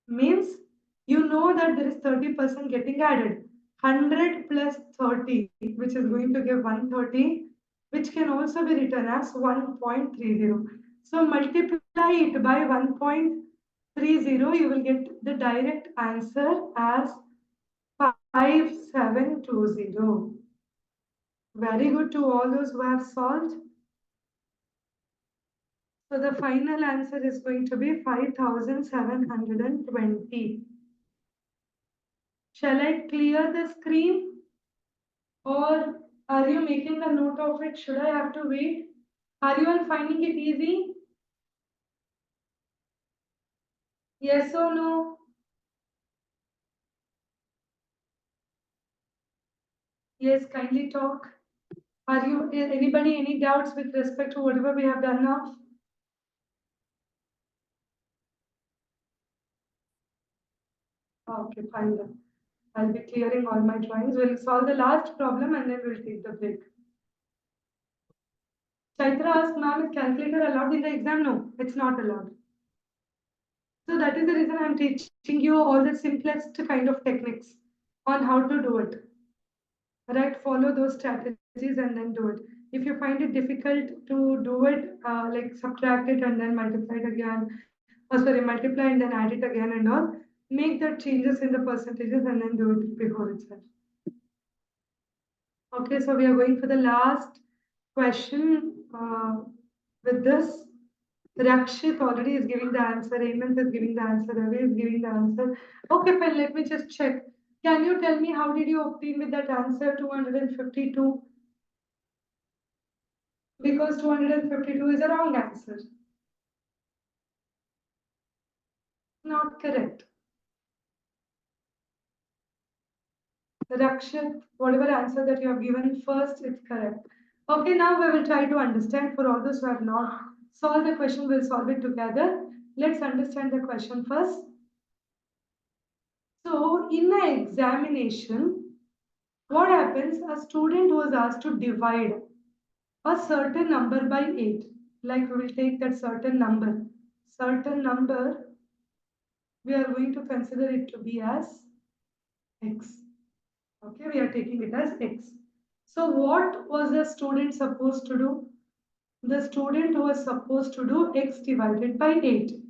Means you know that there is 30% getting added. 100 plus 30, which is going to give 130, which can also be written as 1.30. So multiply it by 1.30, you will get the direct answer as 5720. Very good to all those who have solved. So the final answer is going to be 5720. Shall I clear the screen? Or are you making a note of it? Should I have to wait? Are you all finding it easy? Yes or no? Yes, kindly talk. Are you, anybody, any doubts with respect to whatever we have done now? Okay, fine then. I'll be clearing all my drawings. We'll solve the last problem and then we'll take the break. Chaitra asked, ma'am, is calculator allowed in the exam? No, it's not allowed. So that is the reason I'm teaching you all the simplest kind of techniques on how to do it. Right, follow those strategies and then do it. If you find it difficult to do it, like subtract it and then multiply it again, multiply and then add it again and all, make the changes in the percentages and then do it before itself. Okay, so we are going for the last question with this. Rakshit already is giving the answer, Hemant is giving the answer, Ravi is giving the answer. Okay, fine, let me just check. Can you tell me how did you obtain with that answer 252? Because 252 is a wrong answer. Not correct. Rakshit, whatever answer that you have given first, it's correct. Okay, now we will try to understand. For all those who have not solved the question, we'll solve it together. Let's understand the question first. So, in an examination, what happens? A student was asked to divide a certain number by 8. Like we will take that certain number. Certain number, we are going to consider it to be as x. Okay, we are taking it as x. So what was the student supposed to do? The student was supposed to do x divided by 8.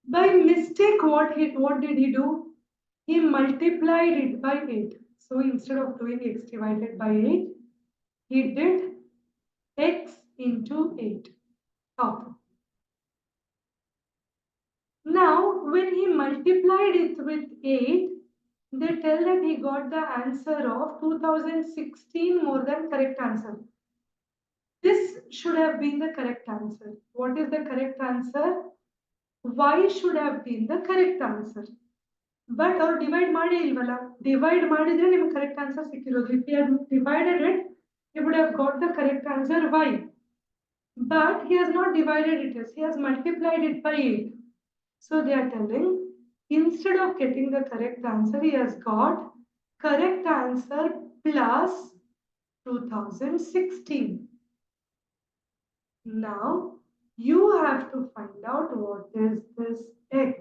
By mistake, what did he do? He multiplied it by 8. So instead of doing x divided by 8, he did x into 8. Okay. Now, when he multiplied it with 8, they tell that he got the answer of 2016 more than correct answer. This should have been the correct answer. What is the correct answer? Y should have been the correct answer. But our divide ಮಾಡಿ ಇಲ್ವಲ್ಲ, divide ಮಾಡಿದ್ರೆ ನಿಮಗೆ correct answer ಸಿಕ್ಕಿರೋದು. If he had divided it, he would have got the correct answer Y. But he has not divided it, he has multiplied it by 8. So they are telling, instead of getting the correct answer, he has got correct answer plus 2016. Now, you have to find out what is this x.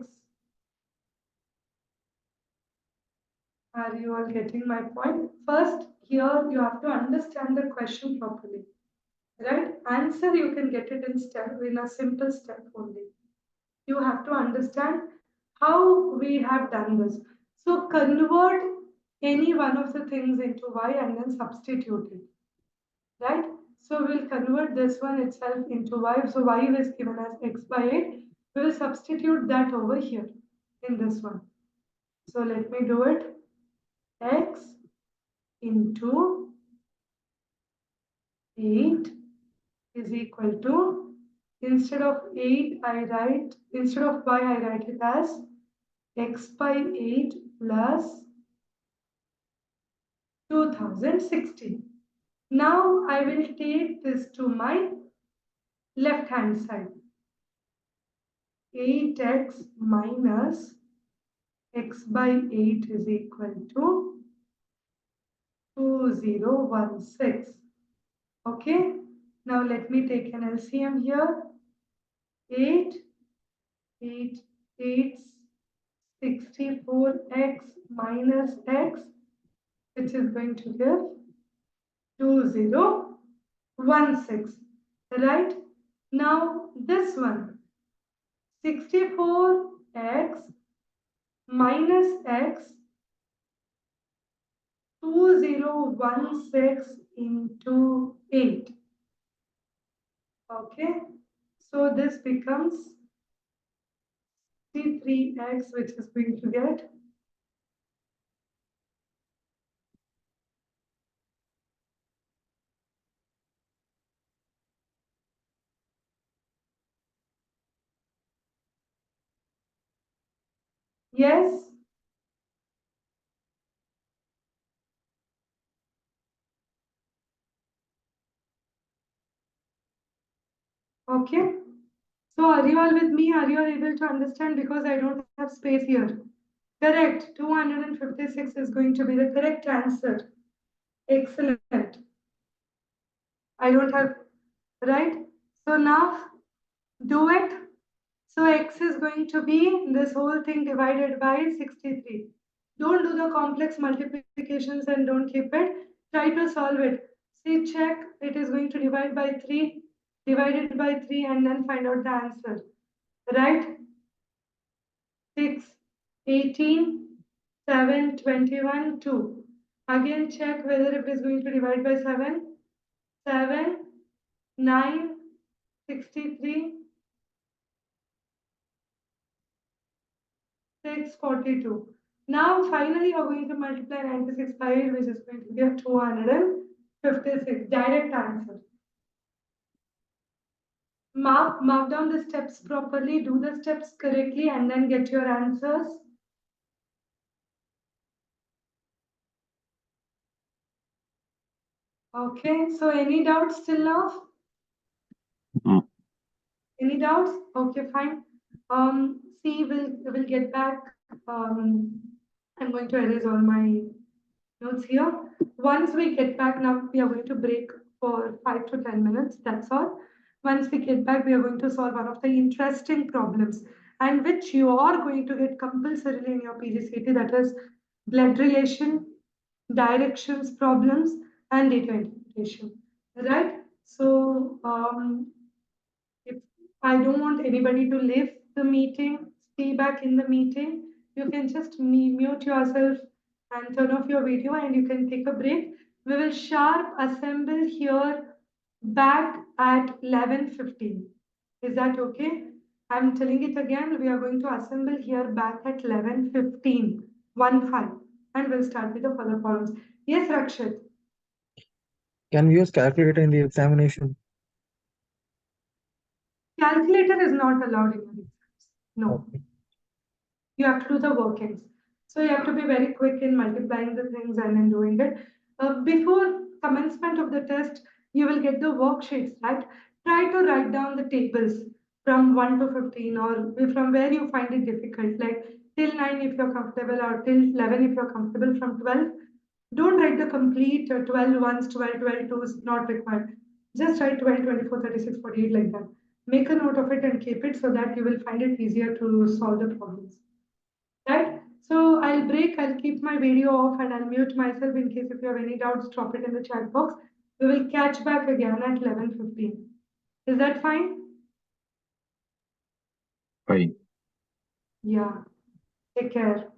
Are you all getting my point? First, here you have to understand the question properly. Right? Answer you can get it in a simple step only. You have to understand how we have done this. So convert any one of the things into y and then substitute it. Right? So we'll convert this one itself into y. So y is given as x by 8. We will substitute that over here in this one. So let me do it. X into 8 is equal to, instead of 8 I write, instead of y I write it as x by 8 plus 2060. Now I will take this to my left hand side. 8x minus x by 8 is equal to 2016. Okay, now let me take an LCM here. 8, 8, 8, 64x minus x, which is going to give 2016. Right? Now this one, 64x minus x, 2016 into 8. Okay, so this becomes 3x, which is going to get yes. Okay, so are you all with me? Are you all able to understand? Because I don't have space here. Correct, 256 is going to be the correct answer. Excellent. I don't have, right? So now do it. So x is going to be this whole thing divided by 63. Don't do the complex multiplications and don't keep it. Try to solve it. See, check, it is going to divide by 3, divided by 3, and then find out the answer. Right? 6, 18, 7, 21, 2. Again, check whether it is going to divide by 7, 7, 9, 63, 642. Now, finally, you're going to multiply 96 by 8, which is going to give 256. Direct answer. Mark down the steps properly, do the steps correctly, and then get your answers. Okay, so any doubts till now? Any doubts? Okay, fine. See, we'll get back. I'm going to erase all my notes here. Once we get back, now we are going to break for 5 to 10 minutes. That's all. Once we get back, we are going to solve one of the interesting problems, and which you are going to get compulsorily in your PGCET, that is blood relation, directions problems, and data interpretation. Right? So if I don't want anybody to leave the meeting, stay back in the meeting, you can just mute yourself and turn off your video and you can take a break. We will sharp assemble here back at 11:15. Is that okay? I'm telling it again. We are going to assemble here back at 11:15. 1-5. And we'll start with the further problems. Yes, Rakshit. Can we use calculator in the examination? Calculator is not allowed in your exams. No. Okay. You have to do the workings. So you have to be very quick in multiplying the things and then doing it. Before commencement of the test, you will get the worksheets, right? Try to write down the tables from 1 to 15 or from where you find it difficult, like till 9 if you're comfortable or till 11 if you're comfortable, from 12. Don't write the complete 12 ones, 12, 12 twos, not required. Just write 12, 24, 36, 48 like that. Make a note of it and keep it so that you will find it easier to solve the problems. Right? So I'll break, I'll keep my video off and I'll mute myself in case if you have any doubts, drop it in the chat box. We will catch back again at 11:15. Is that fine? Fine. Yeah. Take care.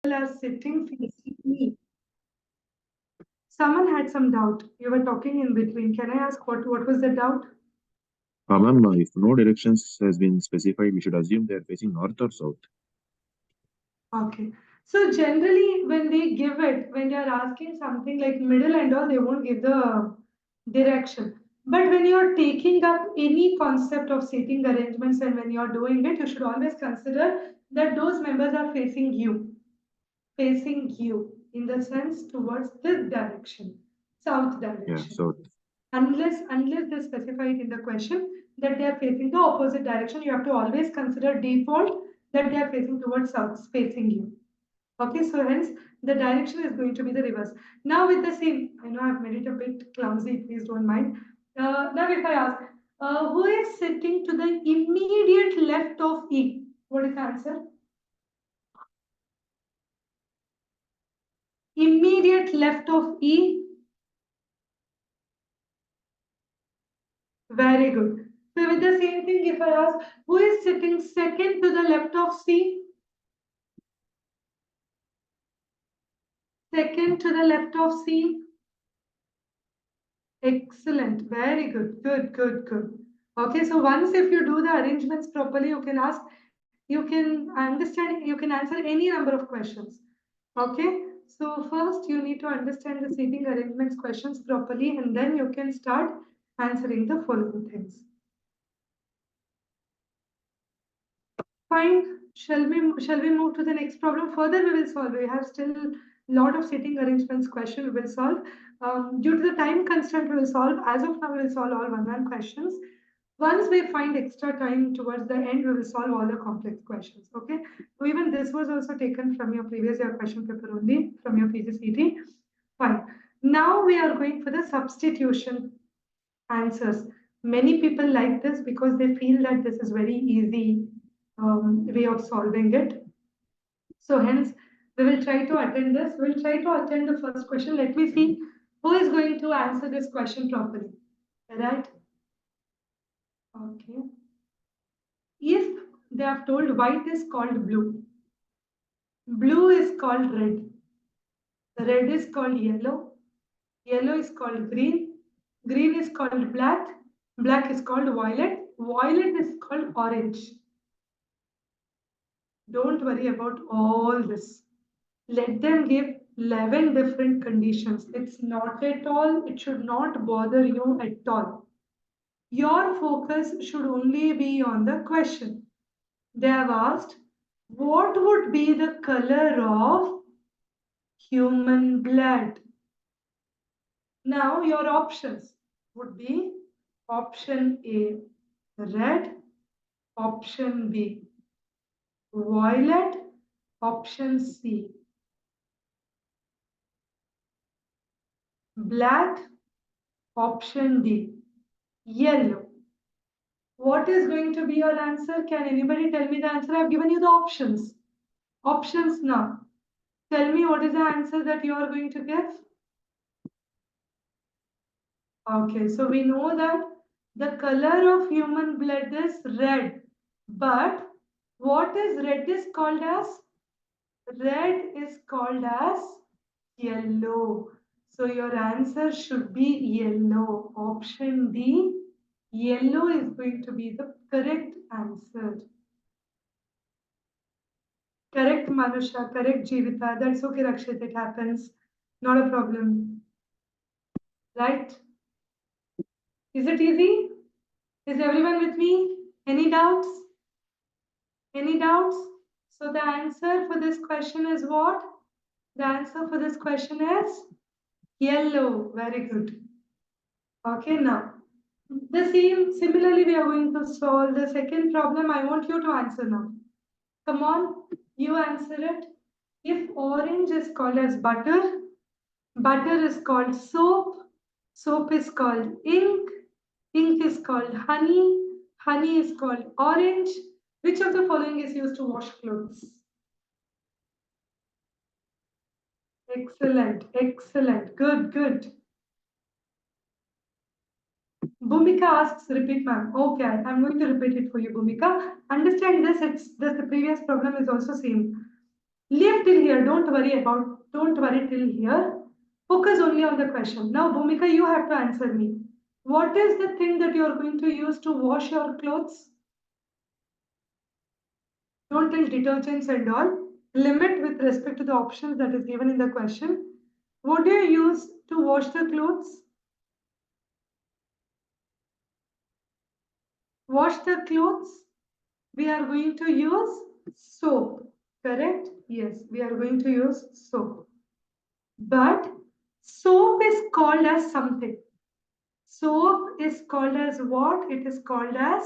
are sitting facing me. Someone had some doubt. You were talking in between. Can I ask what was the doubt? Ma'am, if no directions has been specified, we should assume they are facing north or south. Okay. So generally, when they give it, when they are asking something like middle and all, they won't give the direction. But when you're taking up any concept of seating arrangements and when you're doing it, you should always consider that those members are facing you in the sense towards this direction, south Yeah, direction. south. Unless they specify it in the question that they are facing the opposite direction, you have to always consider default that they are facing towards south, facing you. Okay, so hence the direction is going to be the reverse. Now with the same, I know I've made it a bit clumsy, please don't mind. Now if I ask, who is sitting to the immediate left of E? What is the answer? Immediate left of E. Very good. So with the same thing, if I ask, who is sitting second to the left of C? Second to the left of C. Excellent. Very good. Good. Okay, so once if you do the arrangements properly, you can ask, you can understand, you can answer any number of questions. Okay, so first you need to understand the seating arrangements questions properly, and then you can start answering the following things. Fine. Shall we move to the next problem? Further, we will solve. We have still a lot of seating arrangements question we will solve. Due to the time constraint, we will solve. As of now, we will solve all one questions. Once we find extra time towards the end, we will solve all the complex questions. Okay. So even this was also taken from your previous year question paper only, from your PGCET. Fine. Now we are going for the substitution answers. Many people like this because they feel that this is very easy way of solving it. So hence, we will try to attend this. We'll try to attend the first question. Let me see who is going to answer this question properly. Right? Okay. If they have told white is called blue, blue is called red, red is called yellow, yellow is called green, green is called black, black is called violet, violet is called orange. Don't worry about all this. Let them give 11 different conditions. It's not at all, it should not bother you at all. Your focus should only be on the question. They have asked, what would be the color of human blood? Now, your options would be option A, red, option B, violet, option C, black, option D, yellow. What is going to be your answer? Can anybody tell me the answer? I've given you the options. Options now. Tell me what is the answer that you are going to give? Okay, so we know that the color of human blood is red. But what is red is called as? Red is called as yellow. So your answer should be yellow. Option D, yellow is going to be the correct answer. Correct, Manusha. Correct, Jivita. That's okay, Rakshit. It happens. Not a problem. Right? Is it easy? Is everyone with me? Any doubts? Any doubts? So the answer for this question is what? The answer for this question is yellow. Very good. Okay, now similarly we are going to solve the second problem. I want you to answer now. Come on, you answer it. If orange is called as butter, butter is called soap, soap is called ink, ink is called honey, honey is called orange. Which of the following is used to wash clothes? Excellent, excellent, good. Bhumika asks, repeat, ma'am. Okay, I'm going to repeat it for you, Bhumika. Understand this, the previous problem is also same. Leave till here. Don't worry till here. Focus only on the question. Now, Bhumika, you have to answer me. What is the thing that you are going to use to wash your clothes? Don't tell detergents and all. Limit with respect to the options that is given in the question. What do you use to wash the clothes? Wash the clothes. We are going to use soap. Correct? Yes, we are going to use soap. But soap is called as something. Soap is called as what? It is called as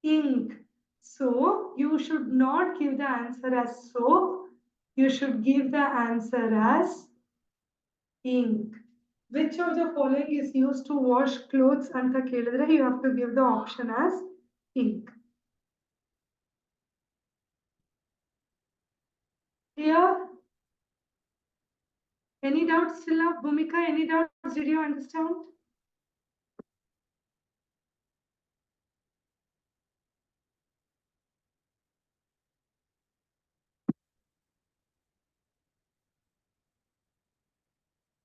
ink. So you should not give the answer as soap. You should give the answer as ink. Which of the following is used to wash clothes anta kelidre? You have to give the option as ink. Here, any doubts still up? Bhumika, any doubts? Did you understand?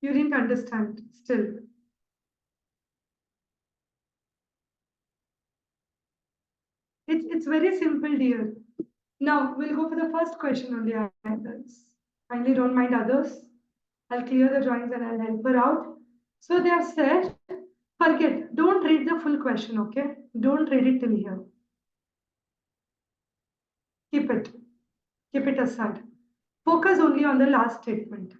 You didn't understand still. It's very simple, dear. Now we'll go for the first question only. Kindly don't mind others. I'll clear the drawings and I'll help her out. So they have said, forget, don't read the full question, okay? Don't read it till here. Keep it aside. Focus only on the last statement.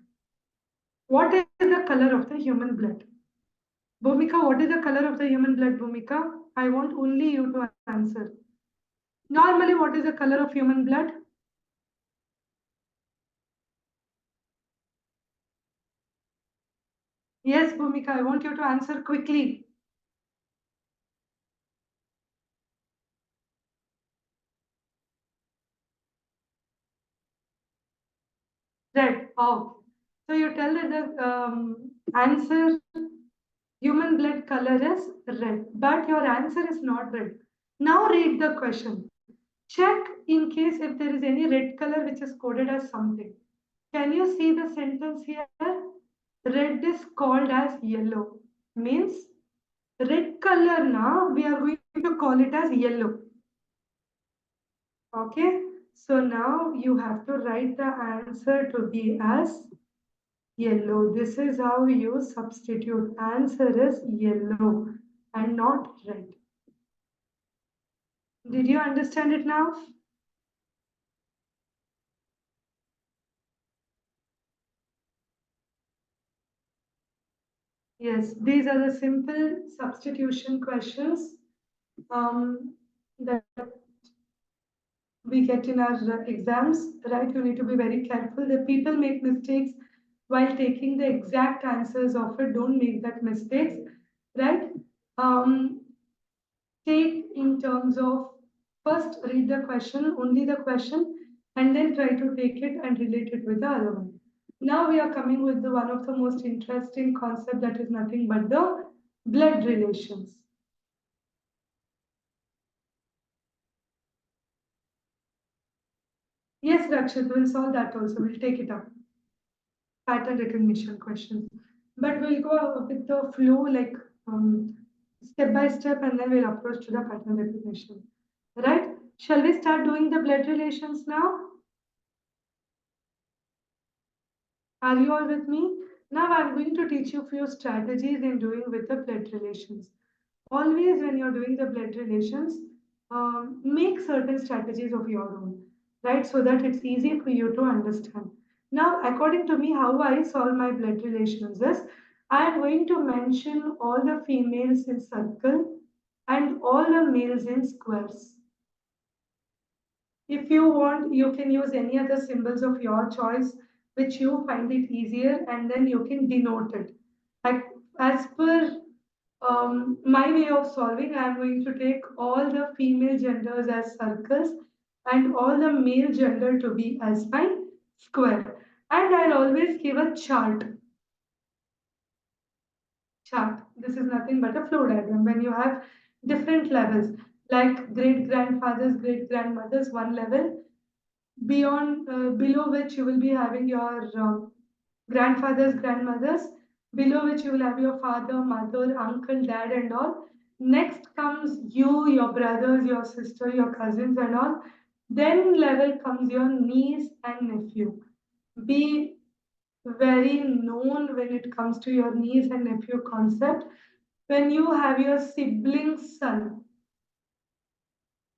What is the color of the human blood? Bhumika, what is the color of the human blood, Bhumika? I want only you to answer. Normally, what is the color of human blood? Yes, Bhumika, I want you to answer quickly. Red. Oh, so you tell that the answer human blood color is red, but your answer is not red. Now read the question. Check in case if there is any red color which is coded as something. Can you see the sentence here? Red is called as yellow. Means red color now we are going to call it as yellow. Okay. So now you have to write the answer to be as yellow. This is how you substitute. Answer is yellow and not red. Did you understand it now? Yes, these are the simple substitution questions that we get in our exams, right? You need to be very careful. The people make mistakes while taking the exact answers of it. Don't make that mistakes, right? Take in terms of first read the question, only the question, and then try to take it and relate it with the other one. Now we are coming with the one of the most interesting concept that is nothing but the blood relations. Yes, Rakshit, we'll solve that also. We'll take it up. Pattern recognition questions. But we'll go with the flow like step by step and then we'll approach to the pattern recognition. Right? Shall we start doing the blood relations now? Are you all with me? Now I'm going to teach you a few strategies in doing with the blood relations. Always when you're doing the blood relations, make certain strategies of your own, right? So that it's easy for you to understand. Now, according to me, how I solve my blood relations is, I am going to mention all the females in circle and all the males in squares. If you want, you can use any other symbols of your choice, which you find it easier, and then you can denote it. Like, as per my way of solving, I am going to take all the female genders as circles and all the male gender to be as my square. And I'll always give a chart. This is nothing but a flow diagram. When you have different levels, like great grandfathers, great grandmothers, one level, beyond, below which you will be having your grandfathers, grandmothers, below which you will have your father, mother, uncle, dad, and all. Next comes you, your brothers, your sister, your cousins, and all. Then level comes your niece and nephew. Be very known when it comes to your niece and nephew concept. When you have your sibling's son,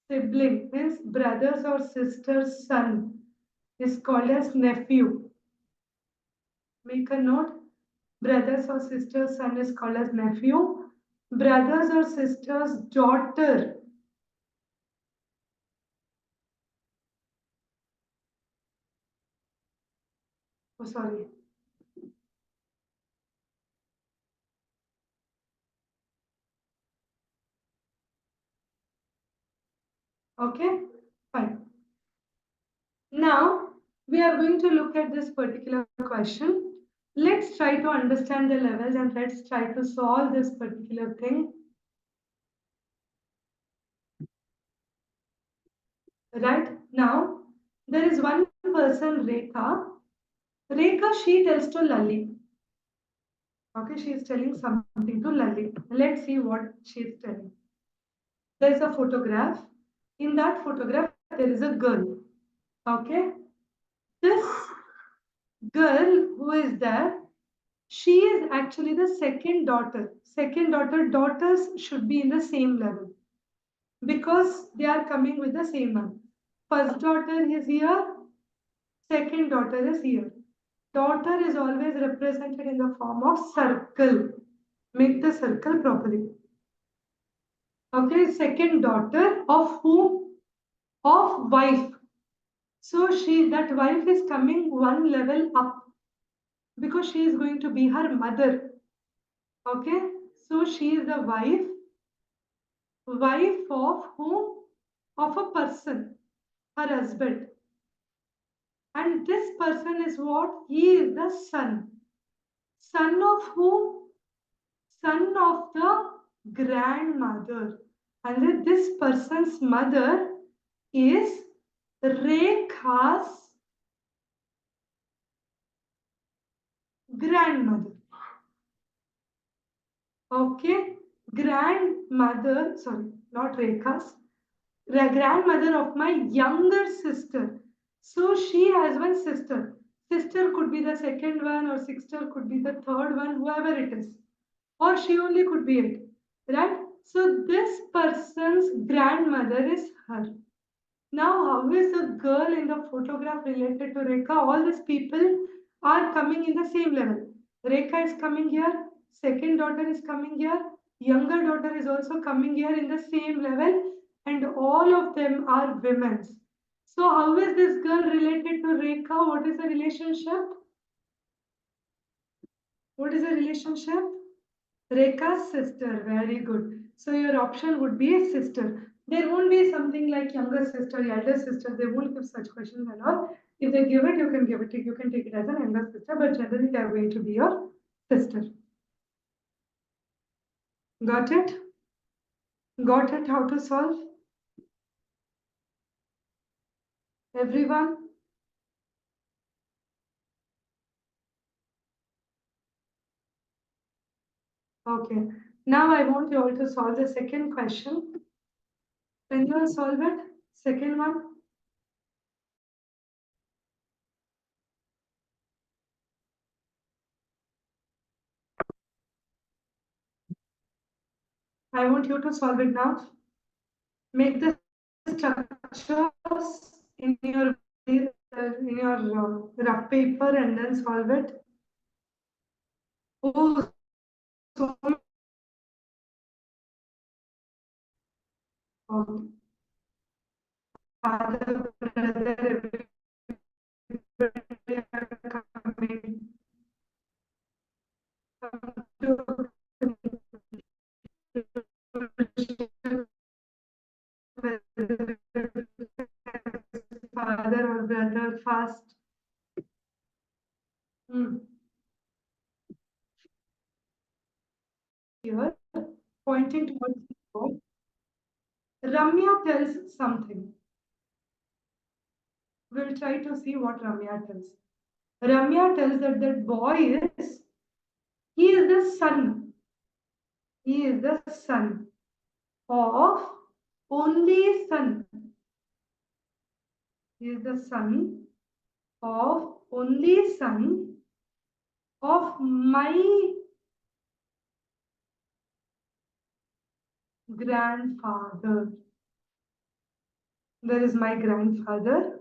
sibling means brothers or sisters' son is called as nephew. Make a note. Brothers or sisters' son is called as nephew. Brothers or sisters' daughter. Oh, sorry. Okay, fine. Now, we are going to look at this particular question. Let's try to understand the levels and let's try to solve this particular thing. Right now, there is one person, Rekha. Rekha, she tells to Lali. Okay, she is telling something to Lali. Let's see what she is telling. There is a photograph. In that photograph, there is a girl. Okay, this girl who is there, she is actually the second daughter. Second daughter, daughters should be in the same level because they are coming with the same one. First daughter is here, second daughter is here. Daughter is always represented in the form of circle. Make the circle properly. Okay, second daughter of whom? Of wife. So that wife is coming one level up because she is going to be her mother. Okay, so she is the wife of whom? Of a person, her husband. And this person is what? He is the son. Son of whom? Son of the grandmother. And this person's mother is Rekha's grandmother. Okay, grandmother, sorry, not Rekha's, the grandmother of my younger sister. So she has one sister. Sister could be the second one, or sister could be the third one, whoever it is. Or she only could be it, right? So this person's grandmother is her. Now, how is the girl in the photograph related to Rekha? All these people are coming in the same level. Rekha is coming here, second daughter is coming here, younger daughter is also coming here in the same level, and all of them are women. So, how is this girl related to Rekha? What is the relationship? What is the relationship? Rekha's sister. Very good. So, your option would be a sister. There won't be something like younger sister, elder sister. They won't give such questions and all. If they give it, you can give it. You can take it as an younger sister, but generally they are going to be your sister. Got it? Got it? How to solve? Everyone? Okay. Now I want you all to solve the second question. Can you all solve it? Second one? I want you to solve it now. Make the structures in your rough paper and then solve it. Oh, so father, brother, everybody are coming. Father or brother fast. Here, pointing towards the door, Ramya tells something. we'll try to see what Ramya tells. Ramya tells that that boy he is the son. He is the son of only son. He is the son of only son of my grandfather. There is my grandfather.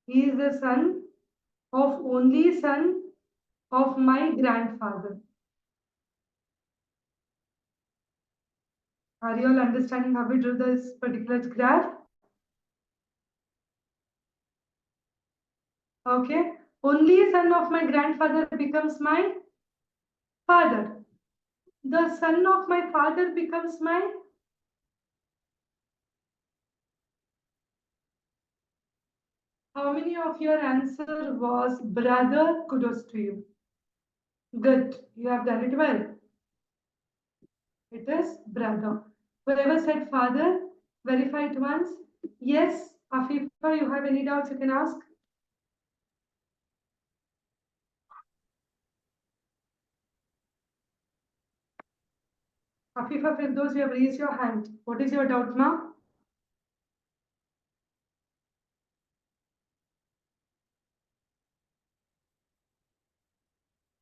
He is the son of only son of my grandfather. Are you all understanding how we drew this particular graph? Okay. Only son of my grandfather becomes my father. The son of my father becomes my How many of your answer was brother? Kudos to you. Good. You have done it well. It is brother. Whoever said father, verify it once. Yes. Afifa, you have any doubts you can ask? Afifa, for those who have raised your hand, what is your doubt, ma?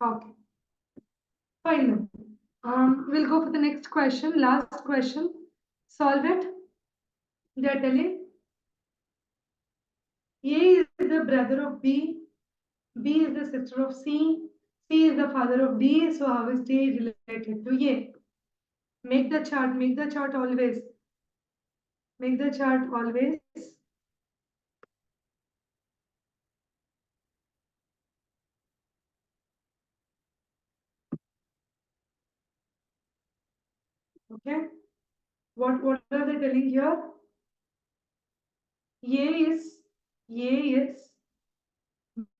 Okay. Fine. We'll go for the next question. Last question. Solve it. They are telling A is the brother of B. B is the sister of C. C is the father of D. So how is D related to A? Make the chart. Make the chart always. Make the chart always. Okay. What are they telling here? A is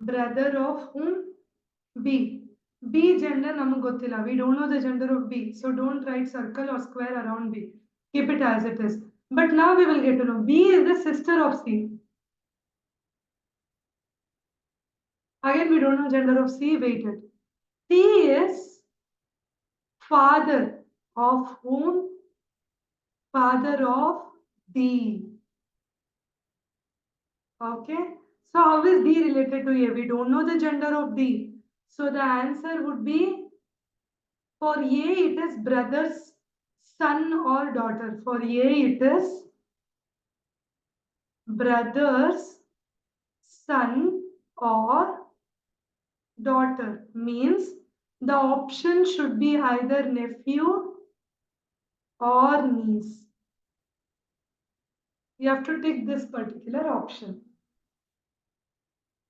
brother of whom? B. B gender namak gottilla. We don't know the gender of B. So don't write circle or square around B. Keep it as it is. But now we will get to know. B is the sister of C. Again, we don't know gender of C. Waited. C is father of whom? Father of D. Okay. So how is D related to A? We don't know the gender of D. So the answer would be for A it is brother's son or daughter. For A it is brother's son or daughter. Means the option should be either nephew or niece. You have to take this particular option.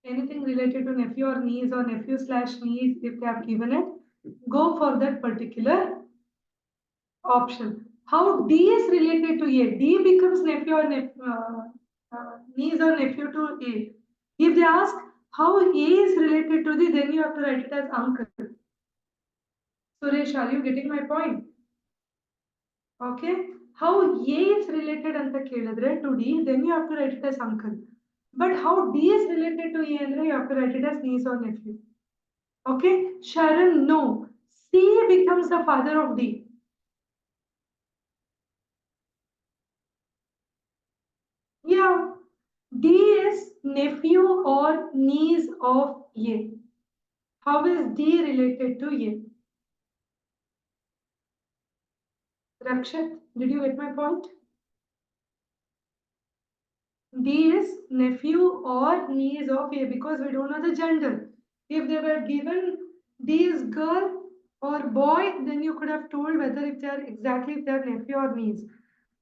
Anything related to nephew or niece or nephew slash niece, if they have given it, go for that particular option. How D is related to A? D becomes nephew or niece or nephew to A. If they ask how A is related to D, then you have to write it as uncle. Suresh, are you getting my point? Okay. How A is related anta kelidre to D, then you have to write it as uncle. But how D is related to A, you have to write it as niece or nephew. Okay. Sharon, no. C becomes the father of D. Yeah. D is nephew or niece of A. How is D related to A? Rakshat, did you get my point? D is nephew or niece of A because we don't know the gender. If they were given D is girl or boy, then you could have told whether if they are exactly if they are nephew or niece.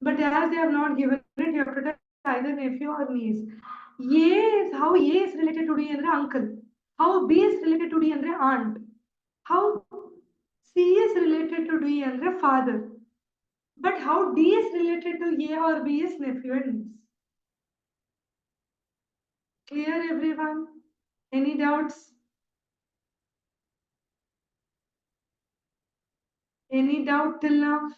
But as they have not given it, you have to tell either nephew or niece. A is how A is related to D and uncle. How B is related to D and aunt. How C is related to D and father. But how D is related to A or B is nephew and niece. Clear, everyone? Any doubts? Any doubt till now?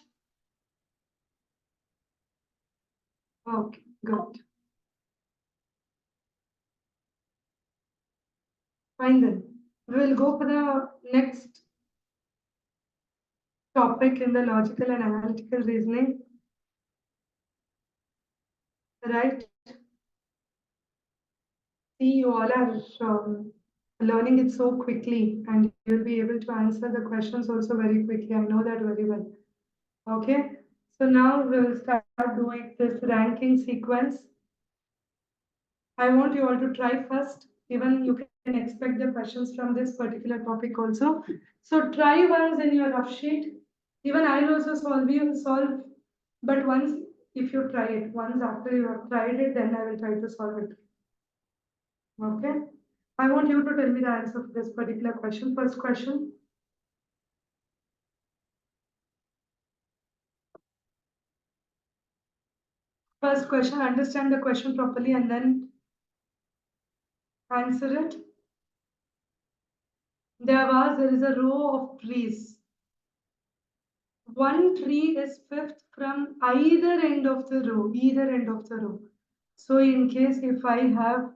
Okay, good. Fine then. We will go for the next topic in the logical and analytical reasoning. Right? See, you all are learning it so quickly, and you'll be able to answer the questions also very quickly. I know that very well. Okay, so now we'll start doing this ranking sequence. I want you all to try first. Even you can expect the questions from this particular topic also. So try once in your rough sheet. Even I'll also solve, but once if you try it, once after you have tried it, then I will try to solve it. Okay. I want you to tell me the answer for this particular question. First question. First question, understand the question properly and then answer it. There is a row of trees. One tree is fifth from either end of the row, So in case if I have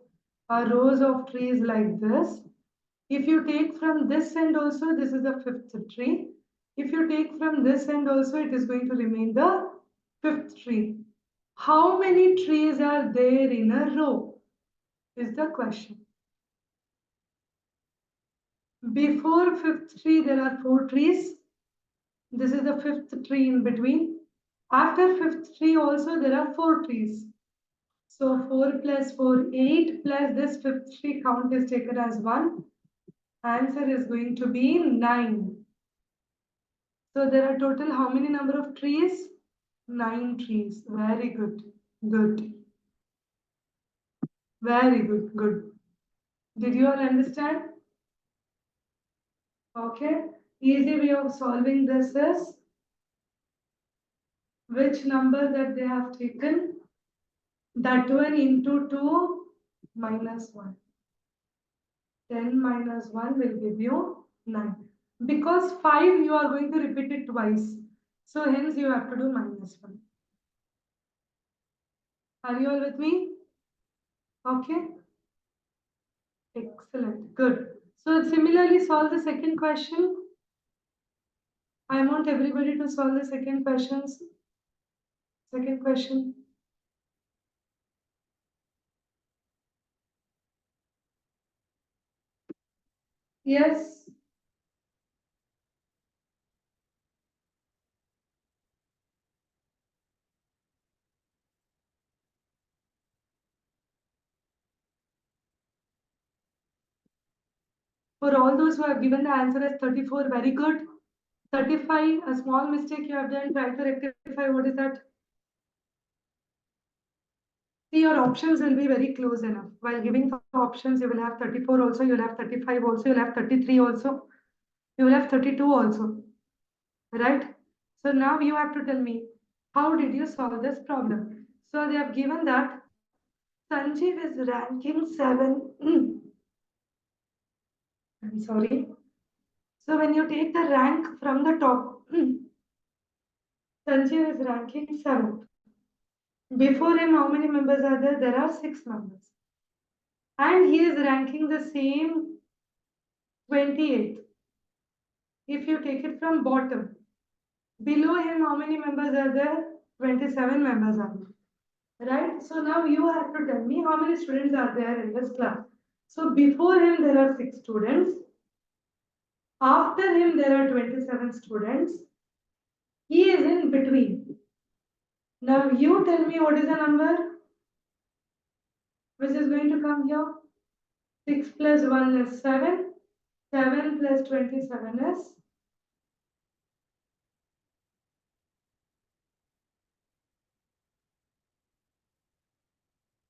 rows of trees like this, if you take from this end also, this is the fifth tree. If you take from this end also, it is going to remain the fifth tree. How many trees are there in a row is the question. Before fifth tree, there are 4 trees. This is the fifth tree in between. After fifth tree also, there are 4 trees. So 4 plus 4, 8 plus this fifth tree count is taken as 1. Answer is going to be 9. So there are total how many number of trees? 9 trees. Very good. Good. Very good. Good. Did you all understand? Okay. Easy way of solving this is which number that they have taken, that one into 2 minus 1. 10 minus 1 will give you 9. Because 5 you are going to repeat it twice. So hence you have to do minus 1. Are you all with me? Okay. Excellent. Good. So similarly solve the second question. I want everybody to solve the second questions. Second question. Yes. For all those who have given the answer as 34, very good. 35, a small mistake you have done, try to rectify. What is that? See, your options will be very close enough. While giving the options, you will have 34 also, you will have 35 also, you will have 33 also, you will have 32 also. Right? So now you have to tell me, how did you solve this problem? So they have given that Sanjeev is ranking 7. I'm sorry. So when you take the rank from the top, Sanjeev is ranking 7th. Before him, how many members are there? There are 6 members. And he is ranking the same 28th. If you take it from bottom, below him, how many members are there? 27 members are there. Right? So now you have to tell me how many students are there in this class. So before him, there are 6 students. After him, there are 27 students. He is in between. Now you tell me what is the number which is going to come here. 6 plus 1 is 7. 7 plus 27 is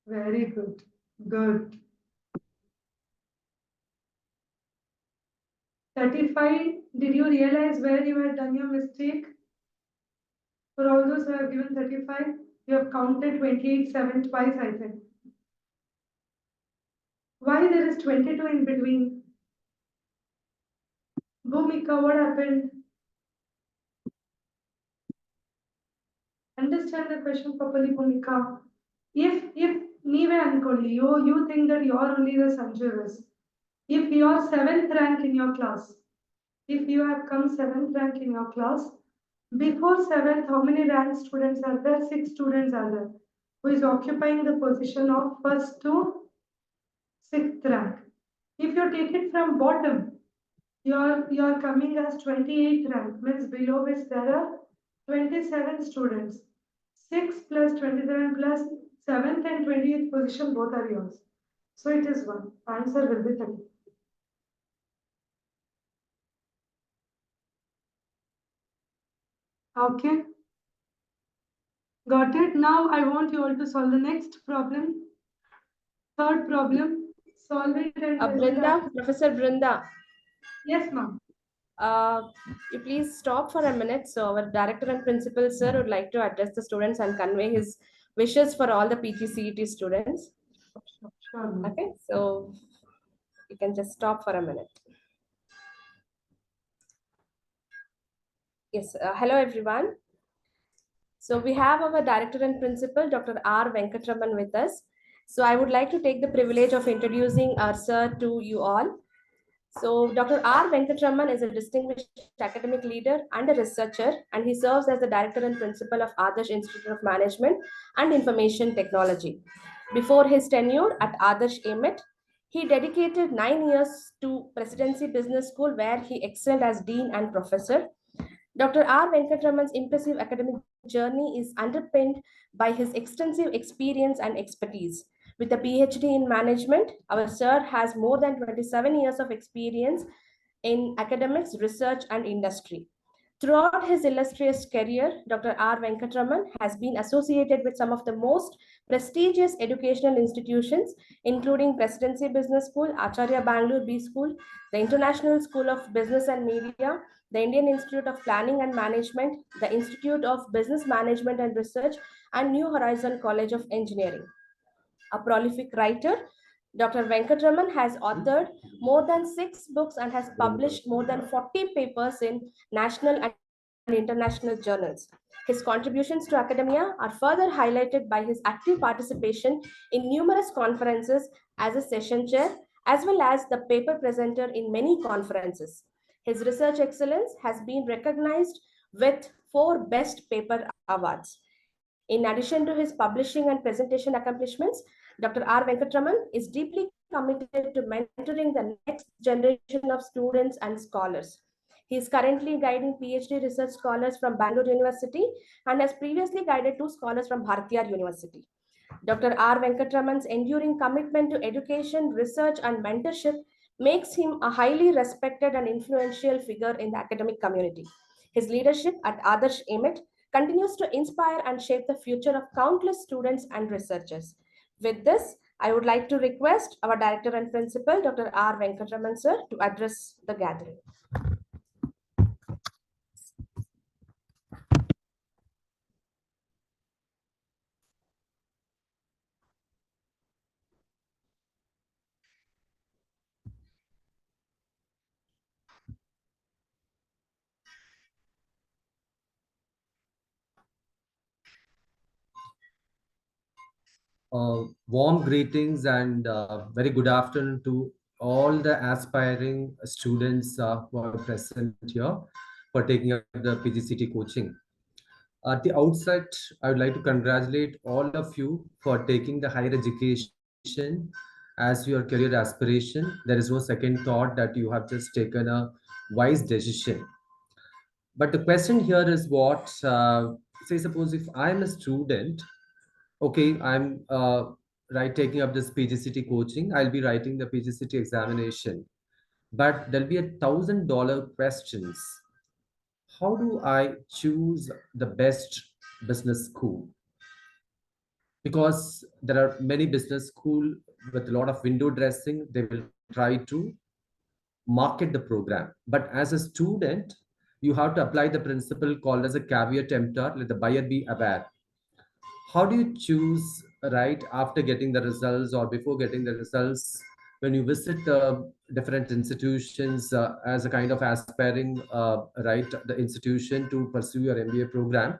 very good. Good. 35. Did you realize where you had done your mistake? For all those who have given 35, you have counted 28 7 twice, I think. Why there is 22 in between? Bhumika, what happened? Understand the question properly, Bhumika. If you think that you're only the Sanjeev is, If you are 7th rank in your class, if you have come 7th rank in your class, before 7th, how many rank students are there? 6 students are there. Who is occupying the position of 1st to 6th rank. If you take it from bottom, you are coming as 28th rank, means below which there are 27 students. 6 plus 27 plus 7th and 28th position, both are yours. So it is 1. Answer will be 30. Okay. Got it. Now I want you all to solve the next problem. Third problem. Solve it and tell me the- Brinda, Professor Brinda, Yes, ma'am. you please stop for a minute. So our director and principal, sir, would like to address the students and convey his wishes for all the PGCET students. Sure, ma'am. Okay, so you can just stop for a minute. Yes, hello everyone. So we have our director and principal, Dr. R. Venkatraman with us. So I would like to take the privilege of introducing our sir to you all. So Dr. R. Venkatraman is a distinguished academic leader and a researcher, and he serves as the director and principal of Adarsh Institute of Management and Information Technology. Before his tenure at Adarsh AIMIT, he dedicated 9 years to Presidency Business School, where he excelled as dean and professor. Dr. R. Venkatraman's impressive academic journey is underpinned by his extensive experience and expertise. With a PhD in management, our sir has more than 27 years of experience in academics, research, and industry. Throughout his illustrious career, Dr. R. Venkatraman has been associated with some of the most prestigious educational institutions, including Presidency Business School, Acharya Bangalore B School, the International School of Business and Media, the Indian Institute of Planning and Management, the Institute of Business Management and Research, and New Horizon College of Engineering. A prolific writer, Dr. Venkatraman has authored more than 6 books and has published more than 40 papers in national and international journals. His contributions to academia are further highlighted by his active participation in numerous conferences as a session chair, as well as the paper presenter in many conferences. His research excellence has been recognized with 4 Best Paper Awards. In addition to his publishing and presentation accomplishments, Dr. R. Venkatraman is deeply committed to mentoring the next generation of students and scholars. He is currently guiding PhD research scholars from Bangalore University and has previously guided 2 scholars from Bharatiya University. Dr. R. Venkatraman's enduring commitment to education, research, and mentorship makes him a highly respected and influential figure in the academic community. His leadership at Adarsh AIMIT continues to inspire and shape the future of countless students and researchers. With this, I would like to request our Director and Principal, Dr. R. Venkatraman sir, to address the gathering. Warm greetings and very good afternoon to all the aspiring students who are present here for taking up the PGCT coaching. At the outset, I would like to congratulate all of you for taking the higher education as your career aspiration. There is no second thought that you have just taken a wise decision. But the question here is what, say suppose if I'm a student, okay, I'm right taking up this PGCT coaching, I'll be writing the PGCT examination, but there'll be $1,000 questions. How do I choose the best business school? Because there are many business school with a lot of window dressing, they will try to market the program. But as a student, you have to apply the principle called as a caveat emptor, let the buyer be aware. How do you choose right after getting the results or before getting the results when you visit the different institutions as a kind of aspiring right the institution to pursue your MBA program?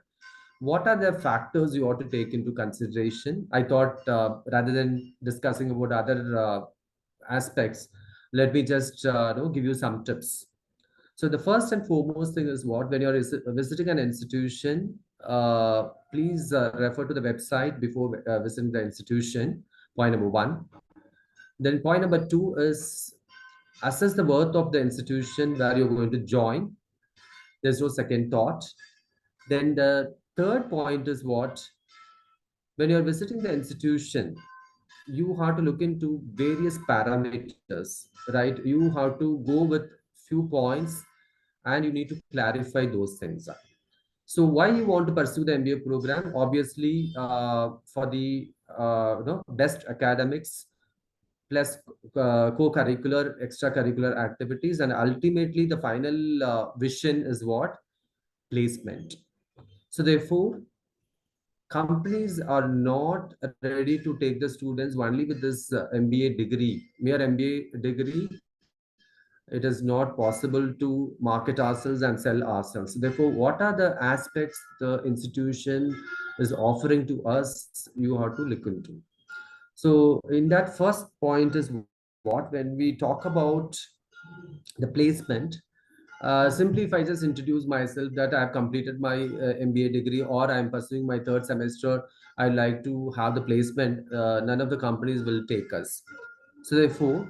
What are the factors you ought to take into consideration? I thought rather than discussing about other aspects, Let me just give you some tips. So the first and foremost thing is what, when you're visiting an institution, please refer to the website before visiting the institution. Point number one. Then point number two is assess the worth of the institution where you're going to join. There's no second thought. Then the third point is what, when you're visiting the institution, you have to look into various parameters, right? You have to go with few points and you need to clarify those things. So why you want to pursue the MBA program? Obviously, for the best academics plus co-curricular, extracurricular activities, and ultimately the final vision is what? Placement. So therefore, companies are not ready to take the students only with this MBA degree, mere MBA degree. It is not possible to market ourselves and sell ourselves. Therefore, what are the aspects the institution is offering to us, you have to look into. So in that first point is what, when we talk about the placement, simply if I just introduce myself that I have completed my MBA degree or I am pursuing my third semester, I like to have the placement, none of the companies will take us. So therefore,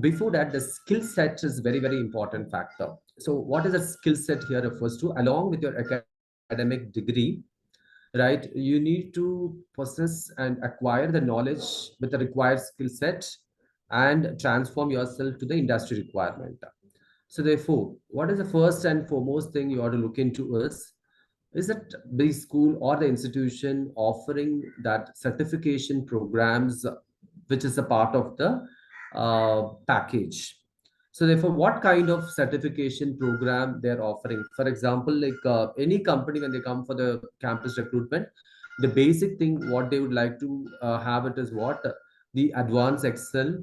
before that, the skill set is very, very important factor. So what is a skill set here refers to, along with your academic degree, right? You need to possess and acquire the knowledge with the required skill set and transform yourself to the industry requirement. So therefore, what is the first and foremost thing you ought to look into is that the school or the institution offering that certification programs, which is a part of the package. So therefore, what kind of certification program they're offering? For example, like any company, when they come for the campus recruitment, the basic thing what they would like to have it is what? The advanced Excel,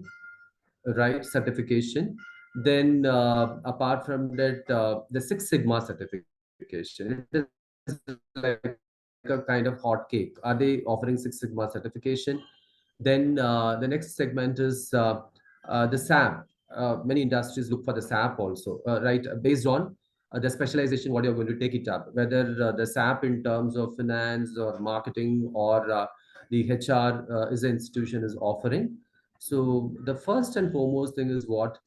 right, certification. Then apart from that, the Six Sigma certification. It is like a kind of hot cake. Are they offering Six Sigma certification? Then the next segment is the SAP. Many industries look for the SAP also, right? Based on the specialization, what you're going to take it up, whether the SAP in terms of finance or marketing or the HR is the institution is offering. So the first and foremost thing is what?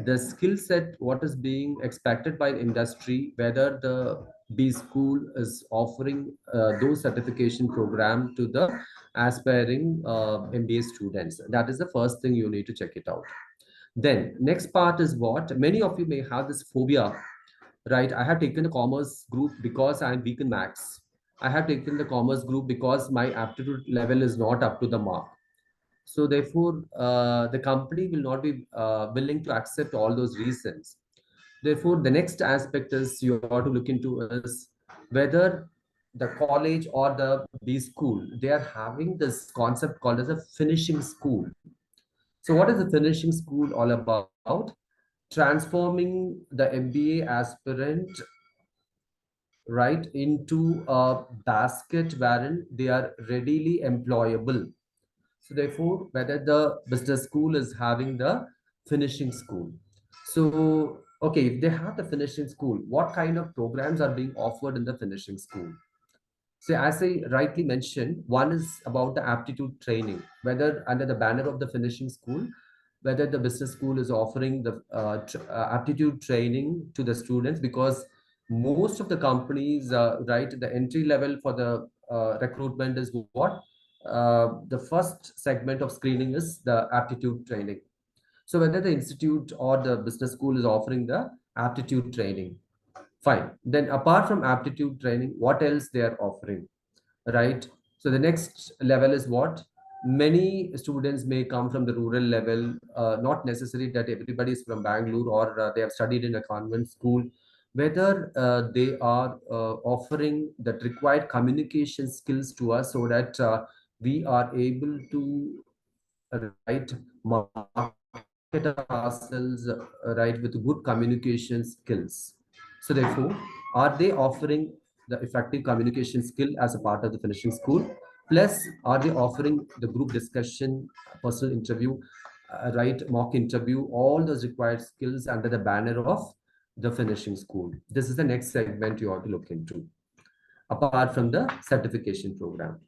The skill set, what is being expected by the industry, whether the B school is offering those certification program to the aspiring MBA students. That is the first thing you need to check it out. Then next part is what? Many of you may have this phobia, right? I have taken the commerce group because I'm weak in maths. I have taken the commerce group because my aptitude level is not up to the mark. So therefore, the company will not be willing to accept all those reasons. Therefore, the next aspect is you have to look into is whether the college or the B school, they are having this concept called as a finishing school. So what is the finishing school all about? Transforming the MBA aspirant, right, into a basket wherein they are readily employable. So therefore, whether the business school is having the finishing school. So, okay, if they have the finishing school, what kind of programs are being offered in the finishing school? So as I rightly mentioned, one is about the aptitude training, whether under the banner of the finishing school, whether the business school is offering the aptitude training to the students, because most of the companies, right, the entry level for the recruitment is what? The first segment of screening is the aptitude training. So whether the institute or the business school is offering the aptitude training, fine. Then apart from aptitude training, what else they are offering, right? So the next level is what? Many students may come from the rural level, not necessary that everybody is from Bangalore or they have studied in a convent school. Whether they are offering that required communication skills to us so that we are able to right market ourselves right with good communication skills. So therefore, are they offering the effective communication skill as a part of the finishing school? Plus, are they offering the group discussion, personal interview, right, mock interview, all those required skills under the banner of the finishing school. This is the next segment you ought to look into, apart from the certification program.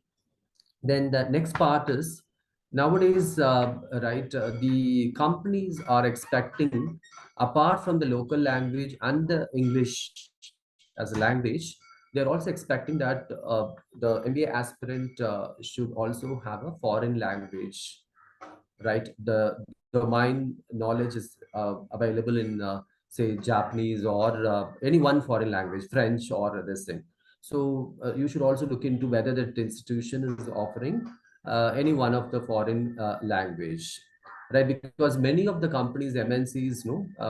Then the next part is nowadays, right, the companies are expecting, apart from the local language and the English as a language, they're also expecting that the MBA aspirant should also have a foreign language, right? The domain knowledge is available in, say, Japanese or any one foreign language, French or this thing. So you should also look into whether that institution is offering any one of the foreign language, right? Because many of the companies, MNCs,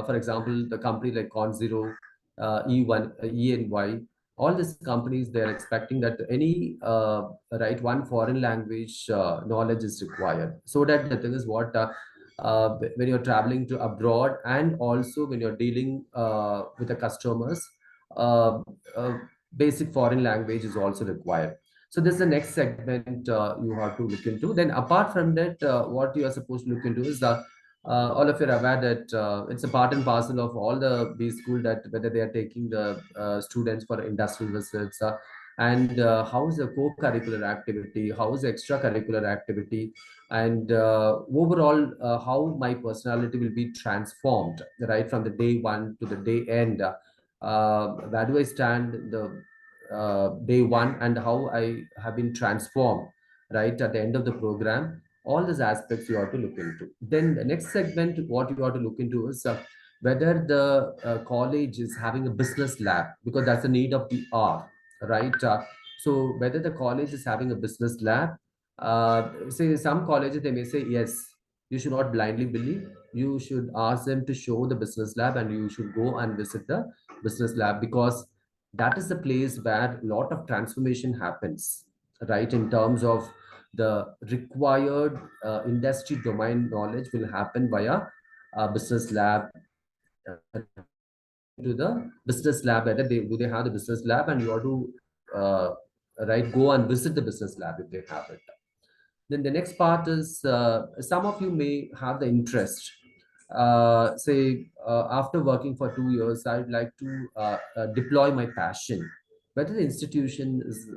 for example, the company like Conzero, E1, ENY, all these companies, they're expecting that any right, one foreign language knowledge is required, so that the thing is what when you're traveling to abroad and also when you're dealing with the customers, uh, uh, basic foreign language is also required. So this is the next segment you have to look into. Then apart from that, what you are supposed to look into is the all of you are aware that it's a part and parcel of all the B school, that whether they are taking the students for industrial visits, and how is the co-curricular activity, how is the extracurricular activity, and overall how my personality will be transformed, right, from the day one to the day end. Where do I stand in the day one, and how I have been transformed, right, at the end of the program. All these aspects you have to look into. Then the next segment, what you have to look into is whether the college is having a business lab, because that's the need of the hour, right? So whether the college is having a business lab, say some colleges, they may say yes. You should not blindly believe. You should ask them to show the business lab, and you should go and visit the business lab, because that is the place where a lot of transformation happens, right? In terms of the required industry domain knowledge will happen via business lab. To the business lab, whether they do they have the business lab, and you have to right, go and visit the business lab if they have it. Then the next part is some of you may have the interest. Say, after working for 2 years, I'd like to deploy my passion. Whether the institution is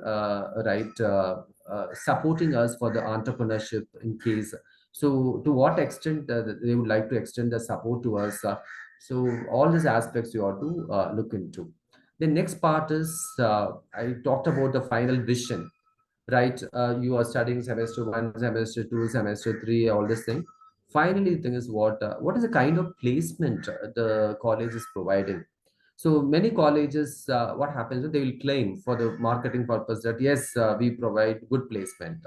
right, supporting us for the entrepreneurship in case. So, to what extent they would like to extend the support to us. So, all these aspects you ought to look into. The next part is I talked about the final vision, right? You are studying semester one, semester two, semester three, all this thing. Finally, the thing is what is the kind of placement the college is providing. So many colleges, what happens is they will claim for the marketing purpose that yes, we provide good placement.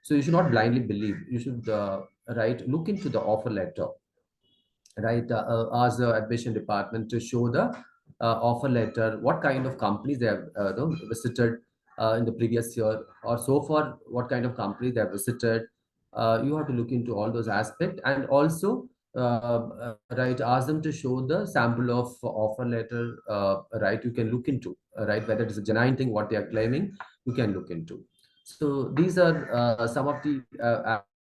So you should not blindly believe. You should right, look into the offer letter, right? Ask the admission department to show the offer letter, what kind of companies they have visited in the previous year, or so far, what kind of companies they have visited. You have to look into all those aspects, and also right, ask them to show the sample of offer letter, right? You can look into, right, whether it is a genuine thing what they are claiming, you can look into. So these are some of the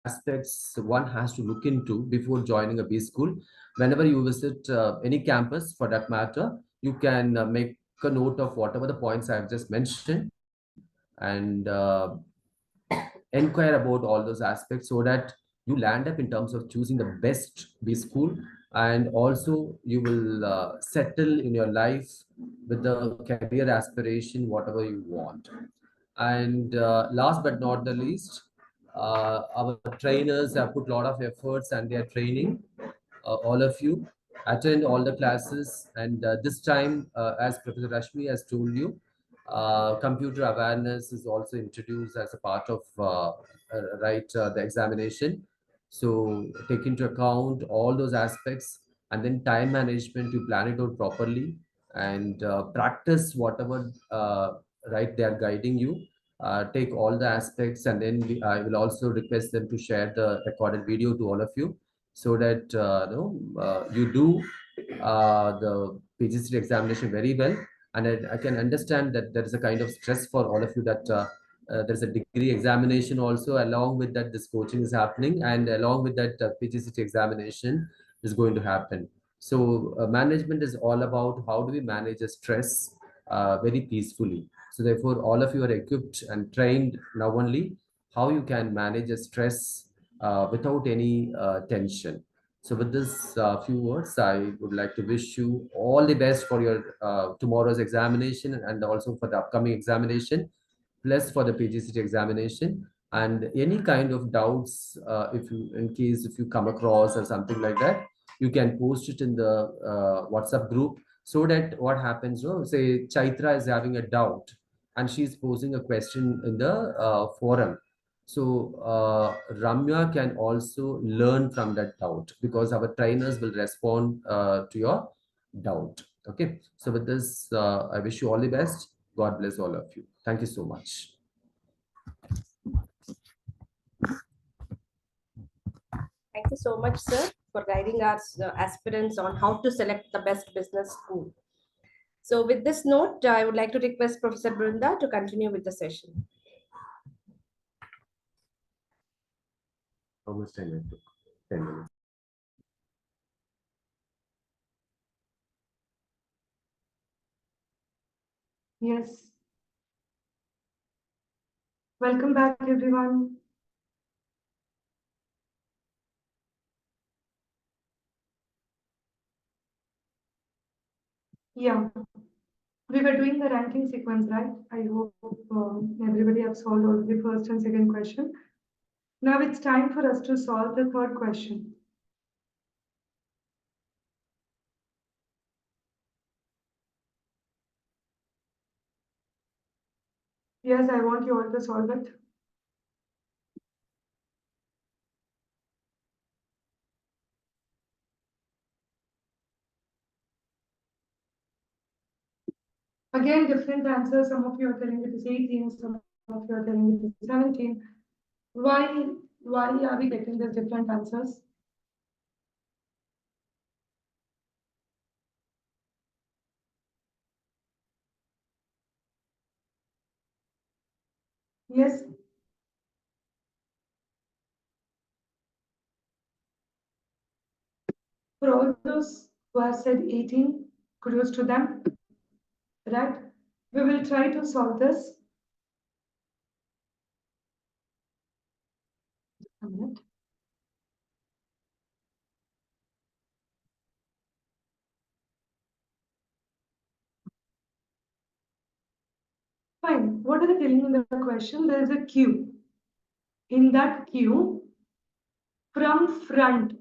aspects one has to look into before joining a B school. Whenever you visit any campus for that matter, you can make a note of whatever the points I have just mentioned, and inquire about all those aspects, so that you land up in terms of choosing the best B school, and also you will settle in your life with the career aspiration, whatever you want. And last but not the least, our trainers have put a lot of efforts, and they are training all of you. Attend all the classes, and this time, as Professor Rashmi has told you, computer awareness is also introduced as a part of right, the examination. So take into account all those aspects, and then time management, you plan it out properly, and practice whatever right, they are guiding you. Take all the aspects, and then I will also request them to share the recorded video to all of you, so that you do the PGCET examination very well. And I can understand that there is a kind of stress for all of you, that there's a degree examination also. Along with that, this coaching is happening, and along with that, PGCT examination is going to happen. So management is all about how do we manage a stress very peacefully. So therefore, all of you are equipped and trained now only how you can manage a stress without any tension. So with this few words, I would like to wish you all the best for your tomorrow's examination and also for the upcoming examination, plus for the PGCT examination. And any kind of doubts, if you, in case if you come across or something like that, you can post it in the WhatsApp group, so that what happens, say Chaitra is having a doubt and she's posing a question in the forum. So Ramya can also learn from that doubt, because our trainers will respond to your doubt. Okay. So with this, I wish you all the best. God bless all of you. Thank you so much. Thank you so much, sir, for guiding our aspirants on how to select the best business school. So with this note, I would like to request Professor Brinda to continue with the session. How much time it took? 10 minutes. Yes. Welcome back, everyone. Yeah, we were doing the ranking sequence, right? I hope everybody have solved all the first and second question. Now it's time for us to solve the third question. Yes, I want you all to solve it. Again, different answers. Some of you are telling it is 18, some of you are telling it is 17. Why are we getting these different answers? Yes. For all those who have said 18, kudos to them. Right? We will try to solve this. A minute. Fine. What are they telling in the question? There is a queue. In that queue, from front,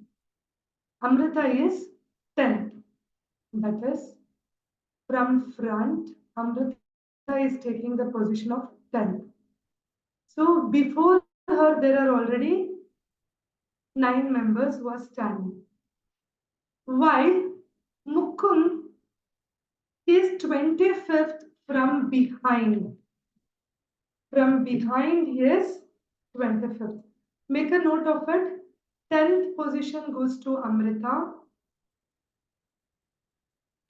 Amrita is 10th. That is, from front, Amrita is taking the position of 10th. So before her, there are already 9 members who are standing. While Mukund is 25th from behind. From behind he is 25th. Make a note of it. 10th position goes to Amrita.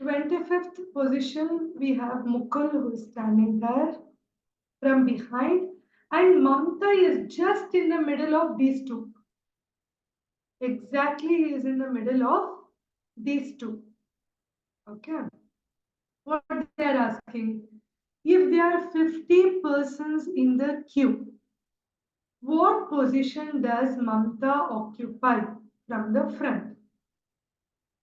25th position, we have Mukul who is standing there from behind. And Mamta is just in the middle of these two. Exactly, he is in the middle of these two. Okay. What they are asking, if there are 50 persons in the queue, what position does Mamta occupy from the front?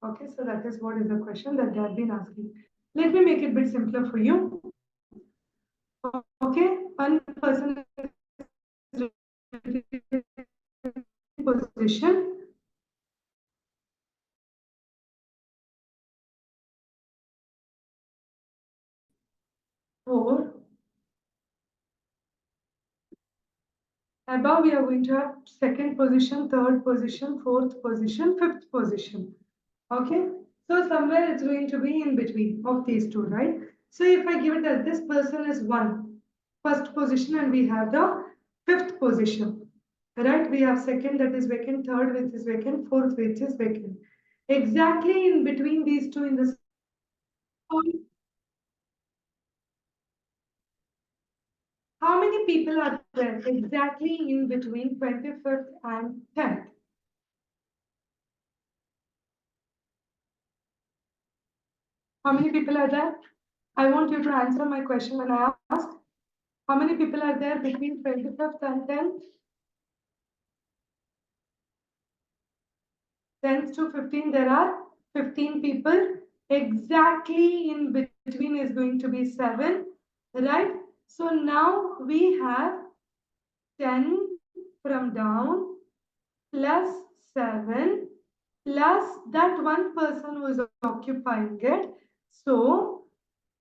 Okay, so that is what is the question that they have been asking. Let me make it a bit simpler for you. Okay, one person is position. Four. Above we are going to have second position, third position, fourth position, fifth position. Okay, so somewhere it's going to be in between of these two, right? So if I give it as this person is first position, and we have the fifth position, right? We have second that is vacant, third which is vacant, fourth which is vacant. Exactly in between these two in this. How many people are there exactly in between 25th and 10th? How many people are there? I want you to answer my question when I ask. How many people are there between 25th and 10th? 10th to 15, there are 15 people. Exactly in between is going to be 7, right? So now we have 10 from down plus 7 plus that one person who is occupying it. So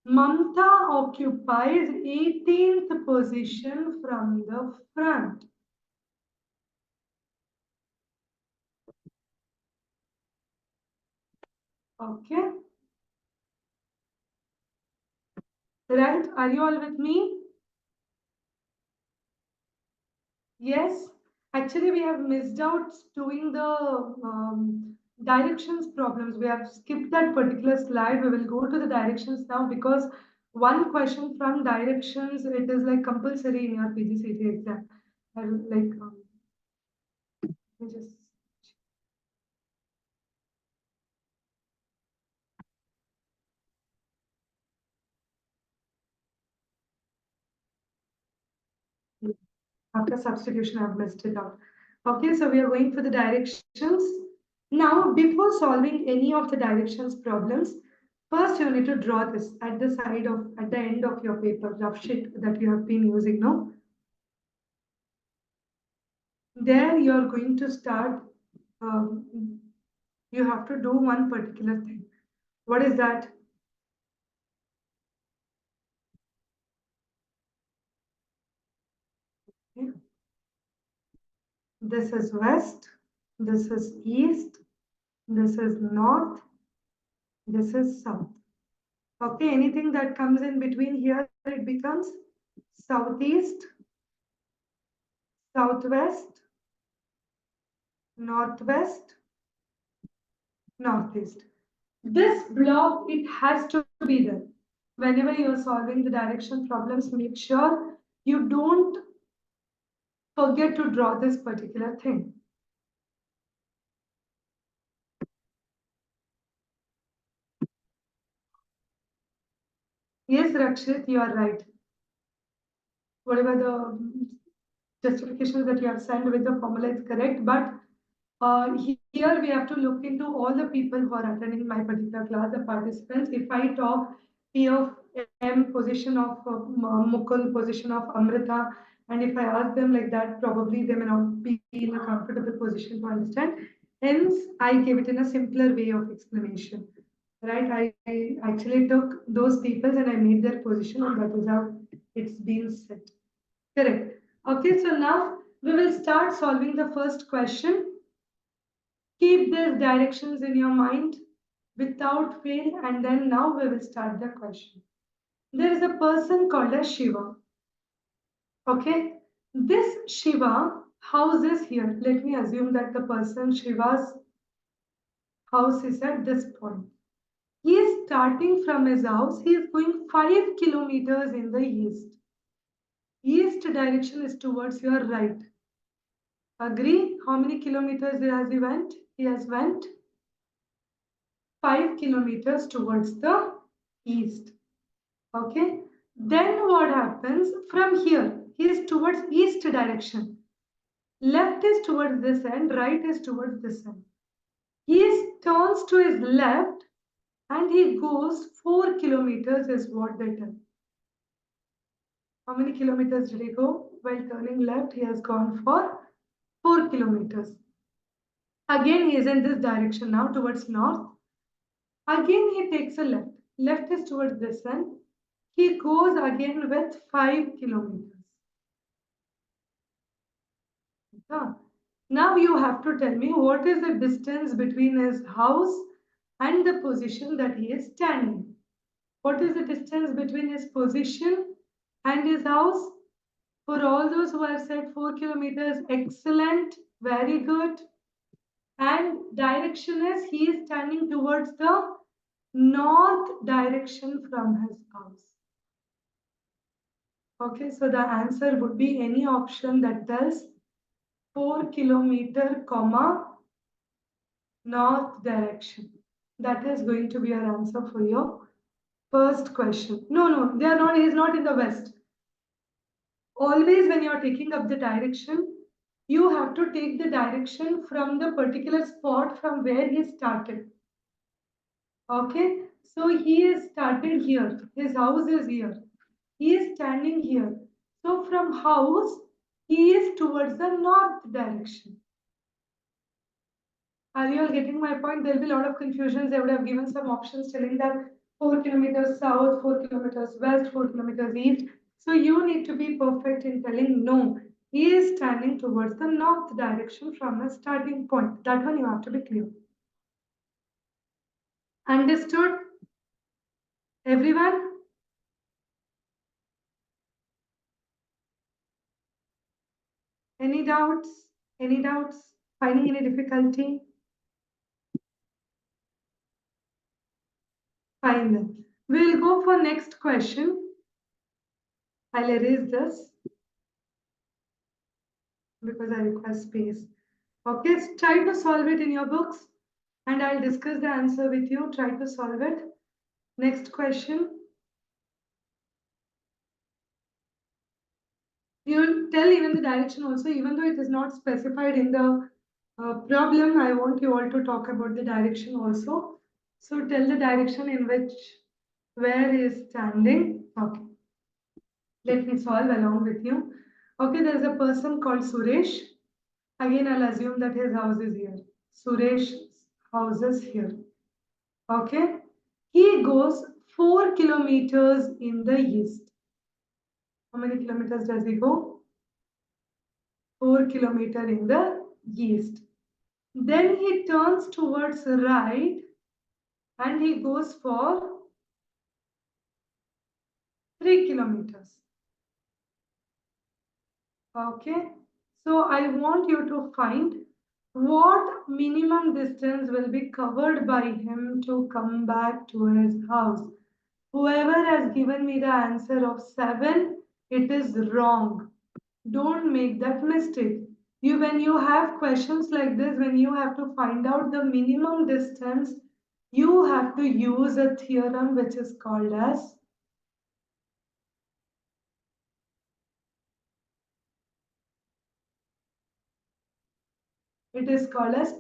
Mamta occupies 18th position from the front. Okay. Right? Are you all with me? Yes. Actually, we have missed out doing the directions problems. We have skipped that particular slide. We will go to the directions now because one question from directions, it is like compulsory in your PGCET exam. I will like, let me just after substitution, I've missed it out. Okay, so we are going for the directions. Now, before solving any of the directions problems, first you need to draw this at the side of, at the end of your paper, rough sheet that you have been using now. There you are going to start, you have to do one particular thing. What is that? Okay. This is west, this is east, this is north, this is south. Okay, anything that comes in between here, it becomes southeast, southwest, northwest, northeast. This block, it has to be there. Whenever you are solving the direction problems, make sure you don't forget to draw this particular thing. Yes, Rakshit, you are right. Whatever the justifications that you have sent with the formula is correct, but here we have to look into all the people who are attending my particular class, the participants. If I talk P of M, position of Mukul, position of Amrita, and if I ask them like that, probably they may not be in a comfortable position to understand. Hence, I gave it in a simpler way of explanation. Right? I actually took those people and I made their position, and that is how it's been set. Correct. Okay, so now we will start solving the first question. Keep these directions in your mind without fail, and then now we will start the question. There is a person called as Shiva. Okay, this Shiva houses here. Let me assume that the person Shiva's house is at this point. He is starting from his house. He is going 5 kilometers in the east. East direction is towards your right. Agree? How many kilometers has he went? He has went 5 kilometers towards the east. Okay. Then what happens from here? He is towards east direction. Left is towards this end, right is towards this end. He turns to his left and he goes 4 kilometers is what they tell. How many kilometers did he go? While turning left, he has gone for 4 kilometers. Again, he is in this direction now towards north. Again, he takes a left. Left is towards this end. He goes again with 5 kilometers. Yeah. Now you have to tell me what is the distance between his house and the position that he is standing. What is the distance between his position and his house? For all those who have said 4 kilometers, excellent, very good. And direction is he is standing towards the north direction from his house. Okay, so the answer would be any option that tells 4 kilometer, comma, north direction. That is going to be your answer for your first question. No, they are not, he is not in the west. Always when you are taking up the direction, you have to take the direction from the particular spot from where he started. Okay, so he is started here. His house is here. He is standing here. So from house, he is towards the north direction. Are you all getting my point? There will be a lot of confusions. They would have given some options telling that 4 kilometers south, 4 kilometers west, 4 kilometers east. So you need to be perfect in telling no. He is standing towards the north direction from a starting point. That one you have to be clear. Understood? Everyone? Any doubts? Any doubts? Finding any difficulty? Fine then. We'll go for next question. I'll erase this because I require space. Okay, try to solve it in your books and I'll discuss the answer with you. Try to solve it. Next question. You'll tell even the direction also, even though it is not specified in the problem. I want you all to talk about the direction also. So tell the direction in which where is standing. Okay. Let me solve along with you. Okay, there's a person called Suresh. Again, I'll assume that his house is here. Suresh's house is here. Okay. He goes 4 kilometers in the east. How many kilometers does he go? 4 kilometers in the east. Then he turns towards right and he goes for 3 kilometers. Okay. So I want you to find what minimum distance will be covered by him to come back to his house. Whoever has given me the answer of 7, it is wrong. Don't make that mistake. When you have questions like this, when you have to find out the minimum distance, you have to use a theorem which is called as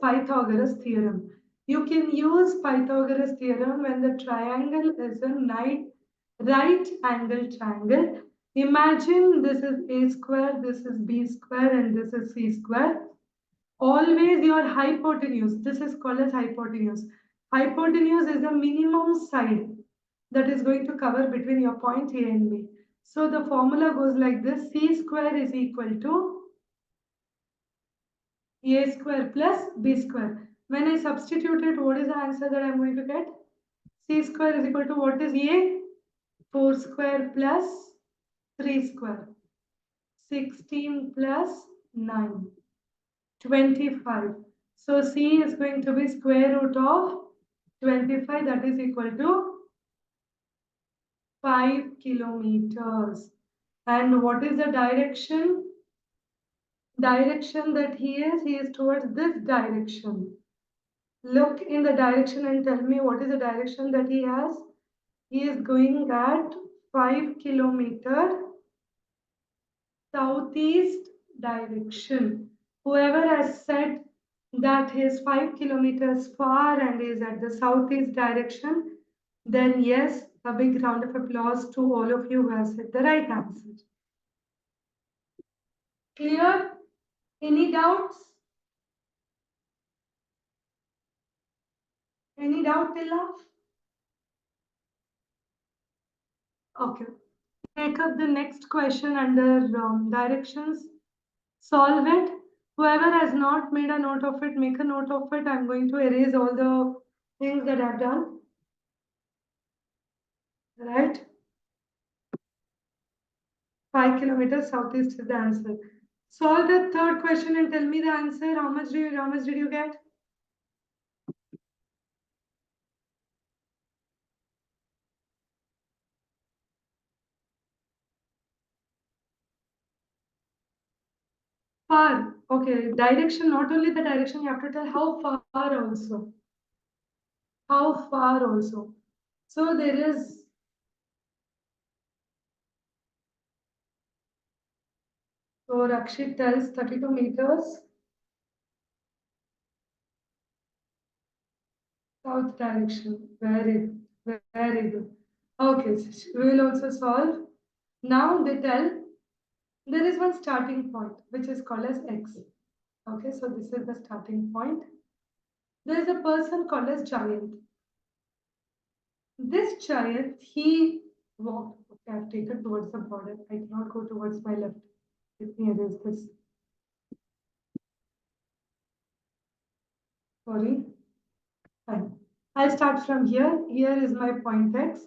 Pythagoras theorem. You can use Pythagoras theorem when the triangle is a right angle triangle. Imagine this is a square, this is b square, and this is c square. Always your hypotenuse, this is called as hypotenuse. Hypotenuse is the minimum side that is going to cover between your point A and B. So the formula goes like this: c square is equal to a square plus b square. When I substitute it, what is the answer that I am going to get? C square is equal to what is a? 4 square plus 3 square. 16 plus 9. 25. So C is going to be square root of 25, that is equal to 5 kilometers. And what is the direction? Direction that he is towards this direction. Look in the direction and tell me what is the direction that he has. He is going at 5 kilometer southeast direction. Whoever has said that he is 5 kilometers far and is at the southeast direction, then yes, a big round of applause to all of you who have said the right answer. Clear? Any doubts? Any doubt till now? Okay. Take up the next question under directions. Solve it. Whoever has not made a note of it, make a note of it. I'm going to erase all the things that I've done. Right? 5 kilometers southeast is the answer. Solve the third question and tell me the answer. How much did you get? Far. Okay, direction, not only the direction, you have to tell how far also. How far also. So there is so Rakshit tells 32 meters. South direction. Very good. Okay, so we will also solve. Now they tell there is one starting point which is called as X. Okay, so this is the starting point. There is a person called as Giant. This Giant, he walked. Okay, I've taken towards the border. I cannot go towards my left. Let me erase this. Sorry. Fine. I'll start from here. Here is my point X.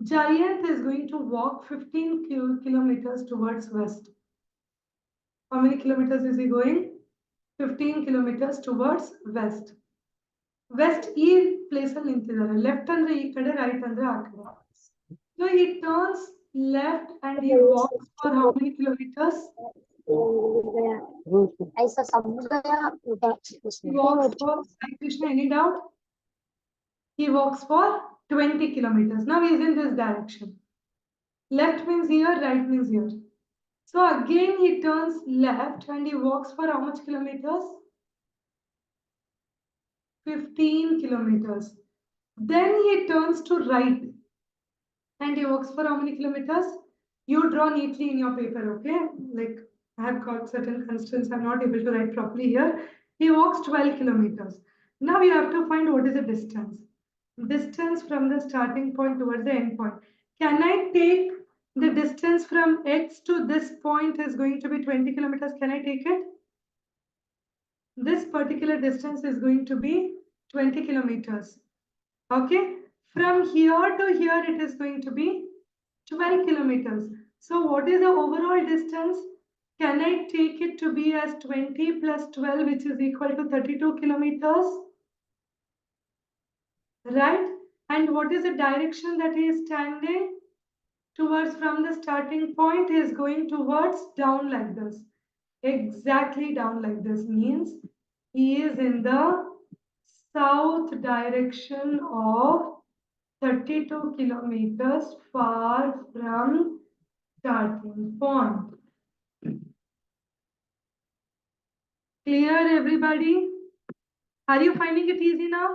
Giant is going to walk 15 kilometers towards west. How many kilometers is he going? 15 kilometers towards west. West ಈ place ಅಲ್ಲಿ ನಿಂತಿದ್ದಾರೆ. Left ಅಂದ್ರೆ ಈ ಕಡೆ, right ಅಂದ್ರೆ ಆ ಕಡೆ. So he turns left and he walks for how many kilometers? He walks for, Krishna, any doubt? He walks for 20 kilometers. Now he is in this direction. Left means here, right means here. So again he turns left and he walks for how much kilometers? 15 kilometers. Then he turns to right and he walks for how many kilometers? You draw neatly in your paper, okay? Like I have got certain constraints, I'm not able to write properly here. He walks 12 kilometers. Now you have to find what is the distance. Distance from the starting point towards the end point. Can I take the distance from X to this point is going to be 20 kilometers? Can I take it? This particular distance is going to be 20 kilometers. Okay. From here to here, it is going to be 12 kilometers. So what is the overall distance? Can I take it to be as 20 plus 12, which is equal to 32 kilometers? Right? And what is the direction that he is standing towards from the starting point? He is going towards down like this. Exactly down like this means he is in the south direction of 32 kilometers far from starting point. Clear, everybody? Are you finding it easy now?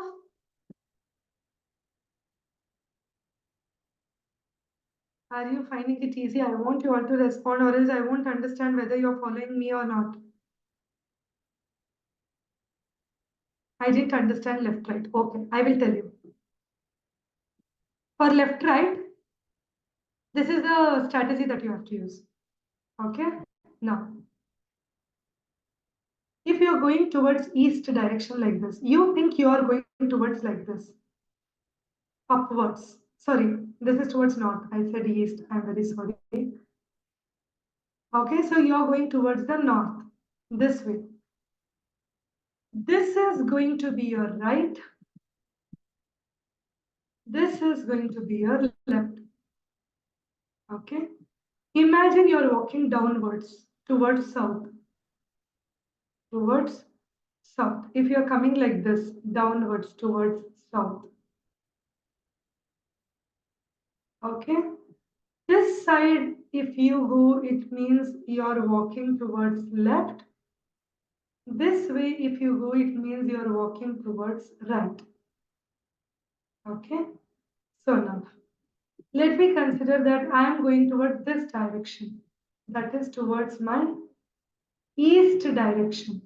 Are you finding it easy? I want you all to respond, or else I won't understand whether you're following me or not. I didn't understand left, right. Okay, I will tell you. For left, right, this is the strategy that you have to use. Okay, now, if you're going towards east direction like this, you think you are going towards like this, upwards. Sorry, this is towards north. I said east. I'm very sorry. Okay, so you're going towards the north, this way. This is going to be your right. This is going to be your left. Okay. Imagine you're walking downwards towards south. Towards south. If you're coming like this, downwards towards south. Okay. This side, if you go, it means you're walking towards left. This way, if you go, it means you're walking towards right. Okay. So now, let me consider that I am going towards this direction. That is towards my east direction.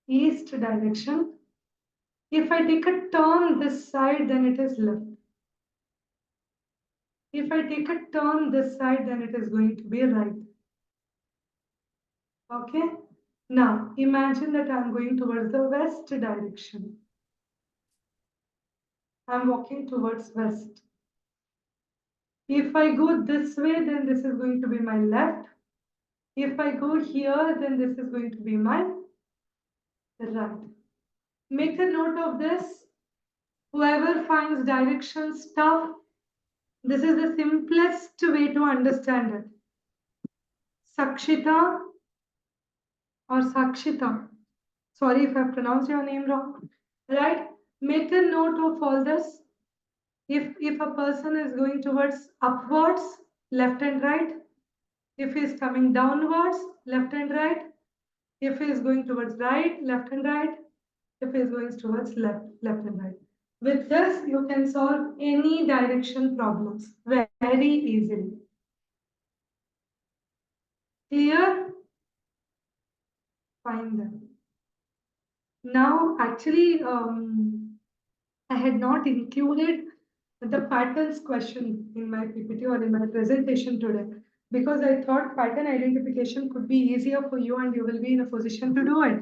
East direction. If I take a turn this side, then it is left. If I take a turn this side, then it is going to be right. Okay. Now, imagine that I'm going towards the west direction. I'm walking towards west. If I go this way, then this is going to be my left. If I go here, then this is going to be my right. Make a note of this. Whoever finds directions tough, this is the simplest way to understand it. Sakshita, or Sakshita. Sorry if I pronounced your name wrong. Right? Make a note of all this. If a person is going towards upwards, left and right. If he is coming downwards, left and right. If he is going towards right, left and right. If he is going towards left and right. With this, you can solve any direction problems very easily. Clear? Find them. Now, actually, I had not included the patterns question in my PPT or in my presentation today because I thought pattern identification could be easier for you and you will be in a position to do it.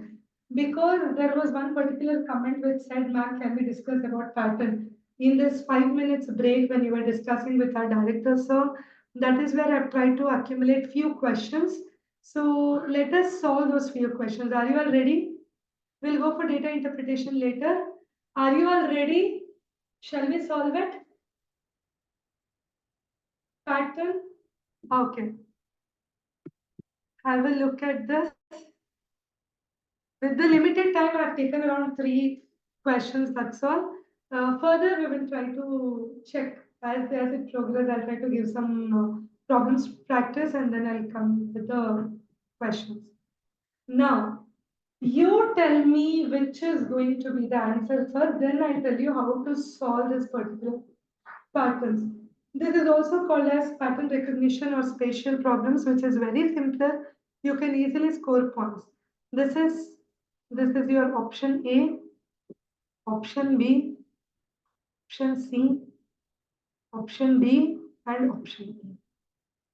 Because there was one particular comment which said, ma'am, can we discuss about pattern? In this 5 minutes break when you were discussing with our director, sir, that is where I've tried to accumulate few questions. So let us solve those few questions. Are you all ready? We'll go for data interpretation later. Are you all ready? Shall we solve it? Pattern? Okay. Have a look at this. With the limited time, I've taken around 3 questions, that's all. Further, we will try to check as it progresses. I'll try to give some problems practice and then I'll come with the questions. Now, you tell me which is going to be the answer first, then I'll tell you how to solve this particular patterns. This is also called as pattern recognition or spatial problems, which is very simple. You can easily score points. This is your option A, option B, option C, option D, and option E.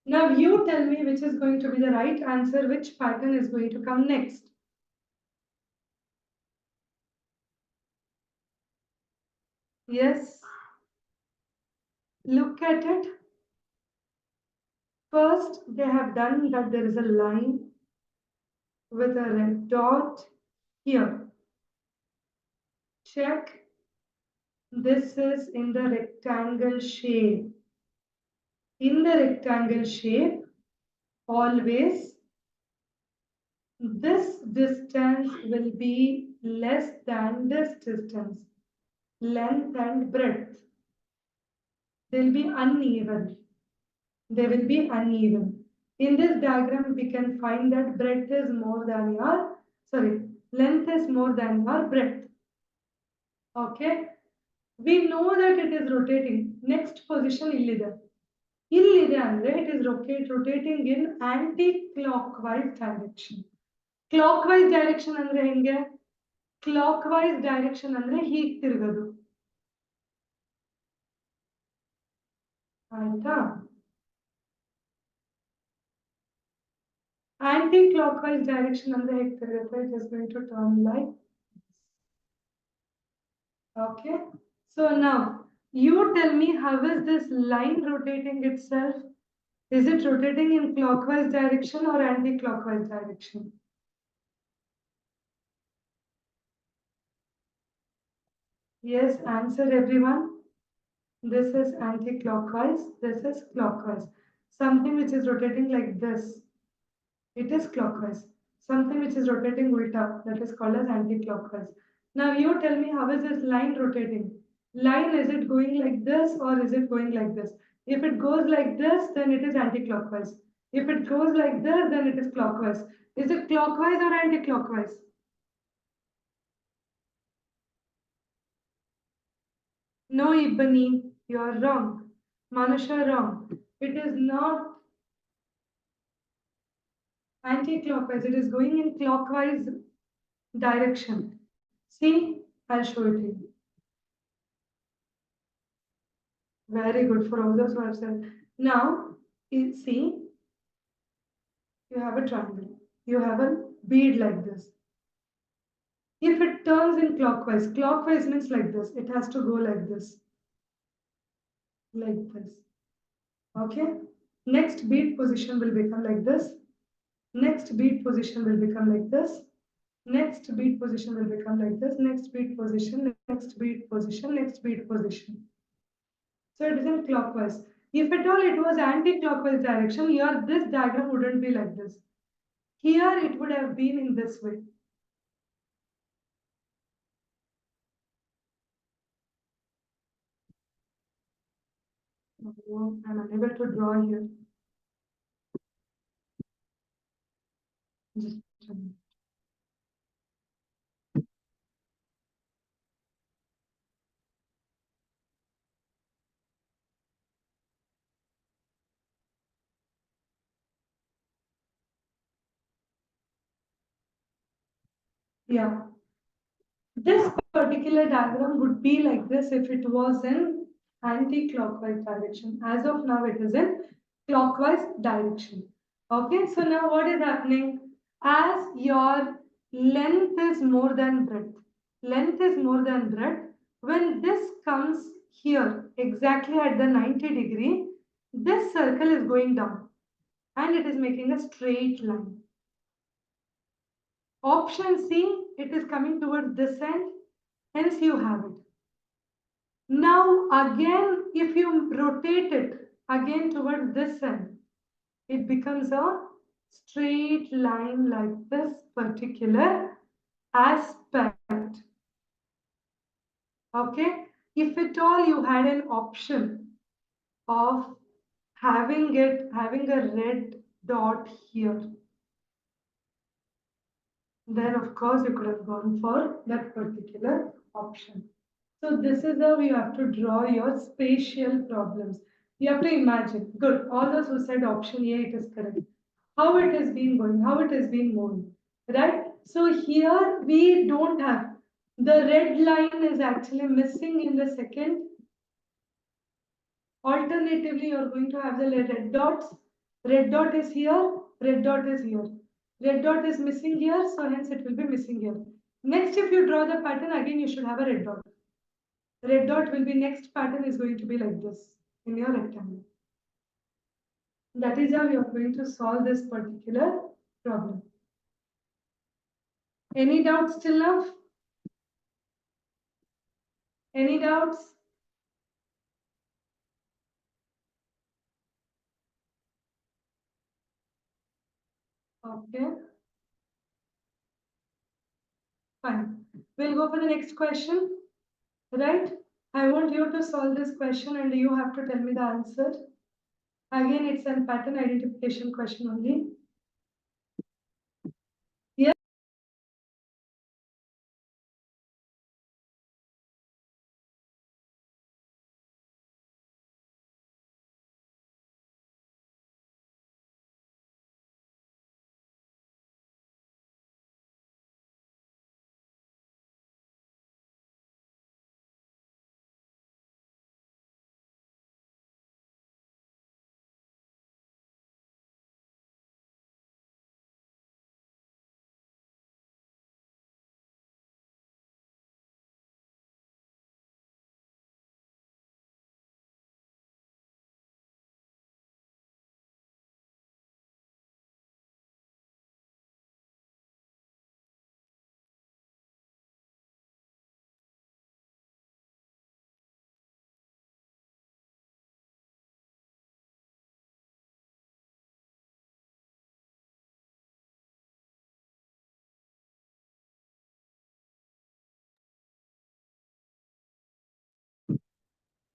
Now you tell me which is going to be the right answer, which pattern is going to come next. Yes. Look at it. First, they have done that there is a line with a red dot here. Check. This is in the rectangle shape. In the rectangle shape, always this distance will be less than this distance, length and breadth. They'll be uneven. They will be uneven. In this diagram, we can find that breadth is more than your, length is more than your breadth. Okay. We know that it is rotating. Next position illide. Illide andre it is rotating in anti-clockwise direction. Clockwise direction andre henge? Clockwise direction andre hೀಗೆ ತಿರುಗೋದು. ಆಯ್ತಾ? Anti-clockwise direction andre ಹೇಗೆ ತಿರುಗುತ್ತೆ? It is going to turn like this. Okay. So now, you tell me how is this line rotating itself? Is it rotating in clockwise direction or anti-clockwise direction? Yes, answer everyone. This is anti-clockwise, this is clockwise. Something which is rotating like this, it is clockwise. Something which is rotating ulta, that is called as anti-clockwise. Now you tell me how is this line rotating? Line, is it going like this or is it going like this? If it goes like this, then it is anti-clockwise. If it goes like this, then it is clockwise. Is it clockwise or anti-clockwise? No, Ibani, you are wrong. Manusha, wrong. It is not anti-clockwise. It is going in clockwise direction. See, I'll show it to you. Very good for all those who have said. Now, see, you have a triangle. You have a bead like this. If it turns in clockwise, clockwise means like this. It has to go like this. Like this. Okay. Next bead position will become like this. Next bead position will become like this. Next bead position will become like this. Next bead position, next bead position, next bead position. So it is in clockwise. If at all it was anti-clockwise direction, here this diagram wouldn't be like this. Here it would have been in this way. Oh, I'm unable to draw here. Just a minute. Yeah. This particular diagram would be like this if it was in anti-clockwise direction. As of now, it is in clockwise direction. Okay, so now what is happening? As your length is more than breadth, when this comes here, exactly at the 90-degree, this circle is going down and it is making a straight line. Option C, it is coming towards this end, hence you have it. Now again, if you rotate it again towards this end, it becomes a straight line like this particular aspect. Okay, if at all you had an option of having a red dot here, then of course you could have gone for that particular option. So this is how you have to draw your spatial problems. You have to imagine. Good. All those who said option A, it is correct. How it has been going, how it has been moving, right? So here we don't have, the red line is actually missing in the second. Alternatively, you're going to have the red dots. Red dot is here, red dot is here. Red dot is missing here, so hence it will be missing here. Next, if you draw the pattern, again you should have a red dot. Red dot will be next pattern is going to be like this in your rectangle. That is how you are going to solve this particular problem. Any doubts till now? Any doubts? Okay. Fine. We'll go for the next question. Right? I want you to solve this question and you have to tell me the answer. Again, it's a pattern identification question only. Yes.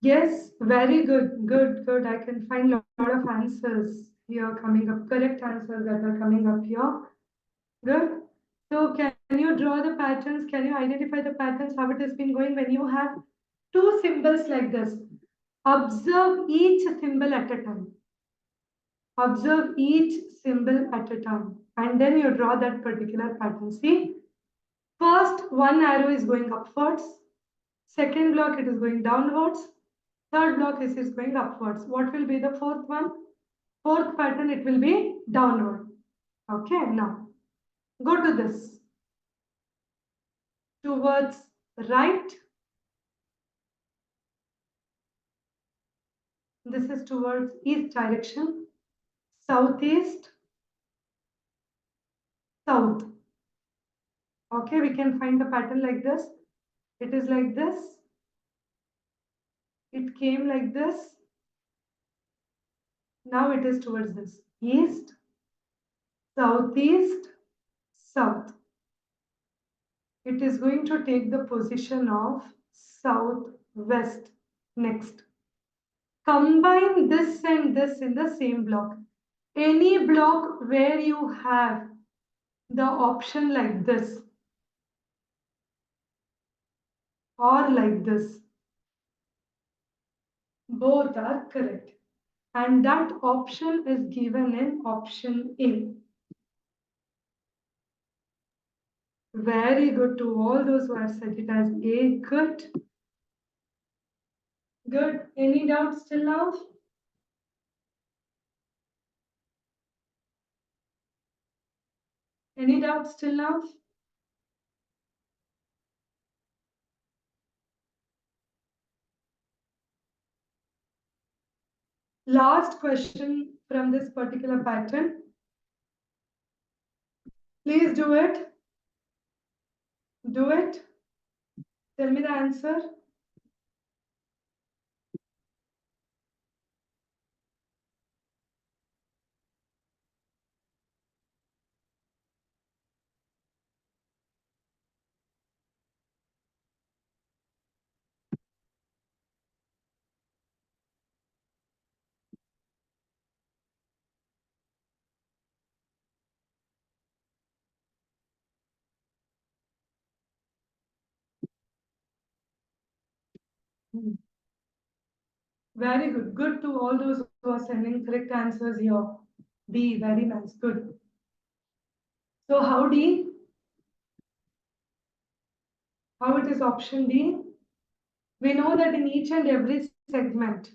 Yes, very good, good. I can find a lot of answers here coming up, correct answers that are coming up here. Good. So can you draw the patterns? Can you identify the patterns, how it has been going when you have two symbols like this? Observe each symbol at a time. Observe each symbol at a time. And then you draw that particular pattern. See, first one arrow is going upwards. Second block, it is going downwards. Third block is going upwards. What will be the fourth one? Fourth pattern, it will be downward. Okay, now go to this. Towards right. This is towards east direction. Southeast. South. Okay, we can find the pattern like this. It is like this. It came like this. Now it is towards this. East, southeast, south. It is going to take the position of southwest next. Combine this and this in the same block. Any block where you have the option like this or like this, both are correct. And that option is given in option A. Very good to all those who have said it as A. Good. Good. Any doubts till now? Any doubts till now? Last question from this particular pattern. Please do it. Do it. Tell me the answer. Very good. Good to all those who are sending correct answers here. D, very nice. Good. So how D? How it is option D? We know that in each and every segment,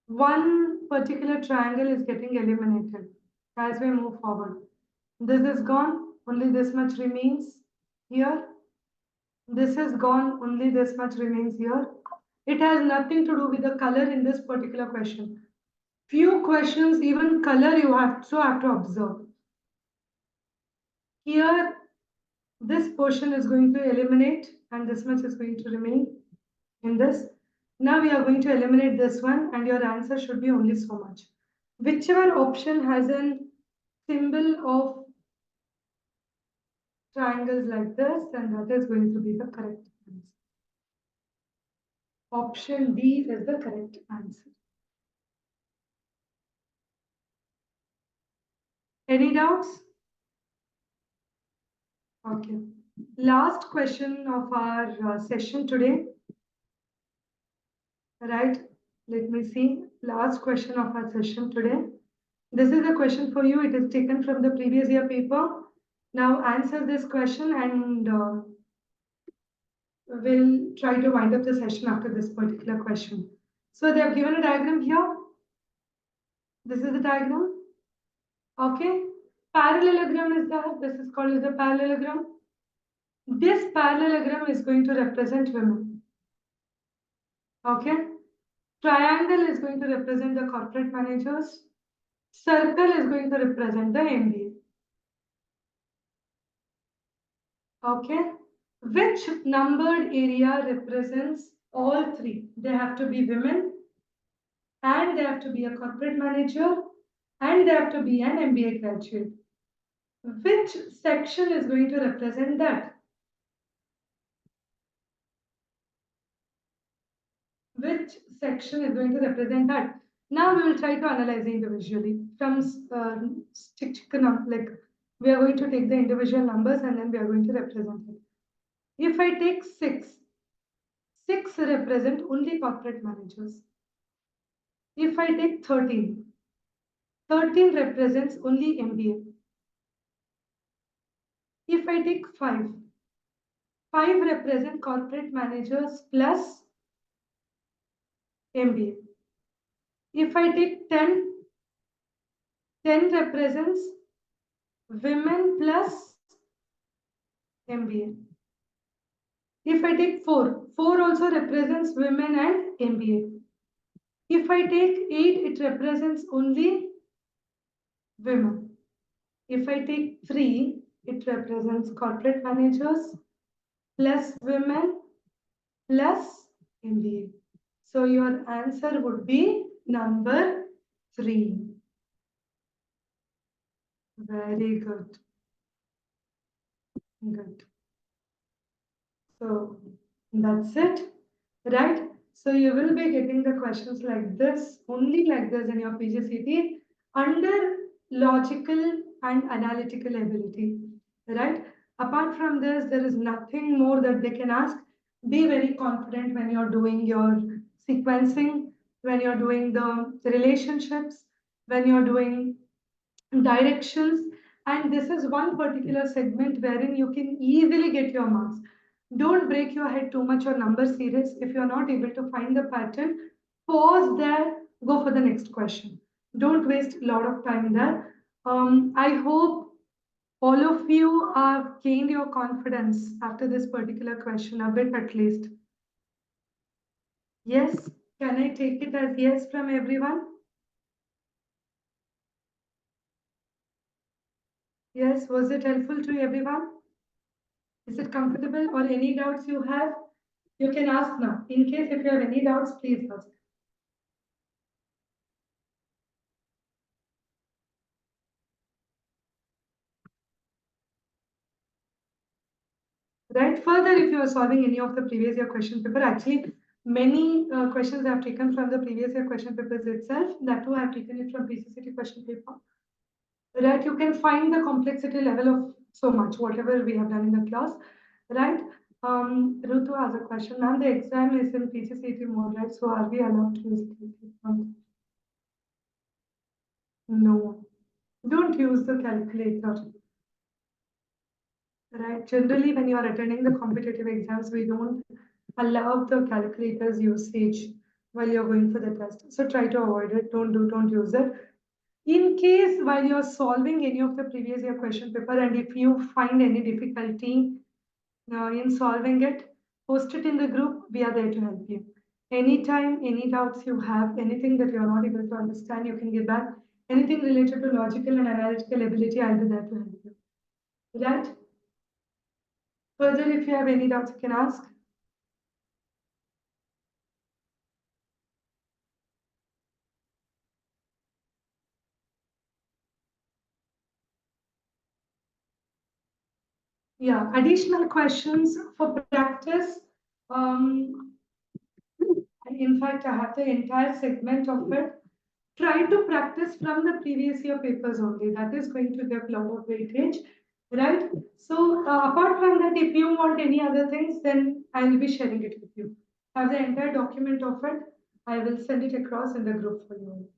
one particular triangle is getting eliminated as we move forward. This is gone, only this much remains here. This is gone, only this much remains here. It has nothing to do with the color in this particular question. Few questions, even color you have to observe. Here, this portion is going to eliminate and this much is going to remain in this. Now we are going to eliminate this one and your answer should be only so much. Whichever option has a symbol of triangles like this, then that is going to be the correct answer. Option D is the correct answer. Any doubts? Okay. Last question of our session today. Right. Let me see. Last question of our session today. This is a question for you. It is taken from the previous year paper. Now answer this question and we'll try to wind up the session after this particular question. So they have given a diagram here. This is the diagram. Okay. Parallelogram is there. This is called as the parallelogram. This parallelogram is going to represent women. Okay. Triangle is going to represent the corporate managers. Circle is going to represent the MBA. Okay. Which numbered area represents all three? They have to be women, and they have to be a corporate manager, and they have to be an MBA graduate. Which section is going to represent that? Which section is going to represent that? Now we will try to analyze it individually from like we are going to take the individual numbers and then we are going to represent it. If I take 6 represent only corporate managers. If I take 13 represents only MBA. If I take 5 represent corporate managers plus MBA. If I take 10 represents women plus MBA. If I take 4 also represents women and MBA. If I take 8, it represents only women. If I take 3, it represents corporate managers plus women plus MBA. So your answer would be number 3. Very good. Good. So that's it, right? So you will be getting the questions like this, only like this in your PGCT under logical and analytical ability, right? Apart from this, there is nothing more that they can ask. Be very confident when you're doing your sequencing, when you're doing the relationships, when you're doing directions, and this is one particular segment wherein you can easily get your marks. Don't break your head too much on number series. If you're not able to find the pattern, pause there, go for the next question. Don't waste a lot of time there. I hope all of you have gained your confidence after this particular question, a bit at least. Yes, can I take it as yes from everyone? Yes, was it helpful to everyone? Is it comfortable, or any doubts you have? You can ask now. In case if you have any doubts, please ask. Right. Further, if you are solving any of the previous year question paper, actually many questions I have taken from the previous year question papers itself. That too, I have taken it from PCCT question paper. Right. You can find the complexity level of so much, whatever we have done in the class. Right. Rutu has a question. Ma'am, the exam is in PCCT mode, right? So are we allowed to use it? No. Don't use the calculator. Right. Generally, when you are attending the competitive exams, we don't allow the calculator's usage while you're going for the test. So try to avoid it. Don't use it. In case while you're solving any of the previous year question paper, and if you find any difficulty in solving it, post it in the group. We are there to help you. Anytime, any doubts you have, anything that you're not able to understand, you can get back. Anything related to logical and analytical ability, I'll be there to help you. Right? Further, if you have any doubts, you can ask. Yeah, additional questions for practice. In fact, I have the entire segment of it. Try to practice from the previous year papers only. That is going to get a lot of weightage, right? So apart from that, if you want any other things, then I will be sharing it with you. I have the entire document of it. I will send it across in the group for you.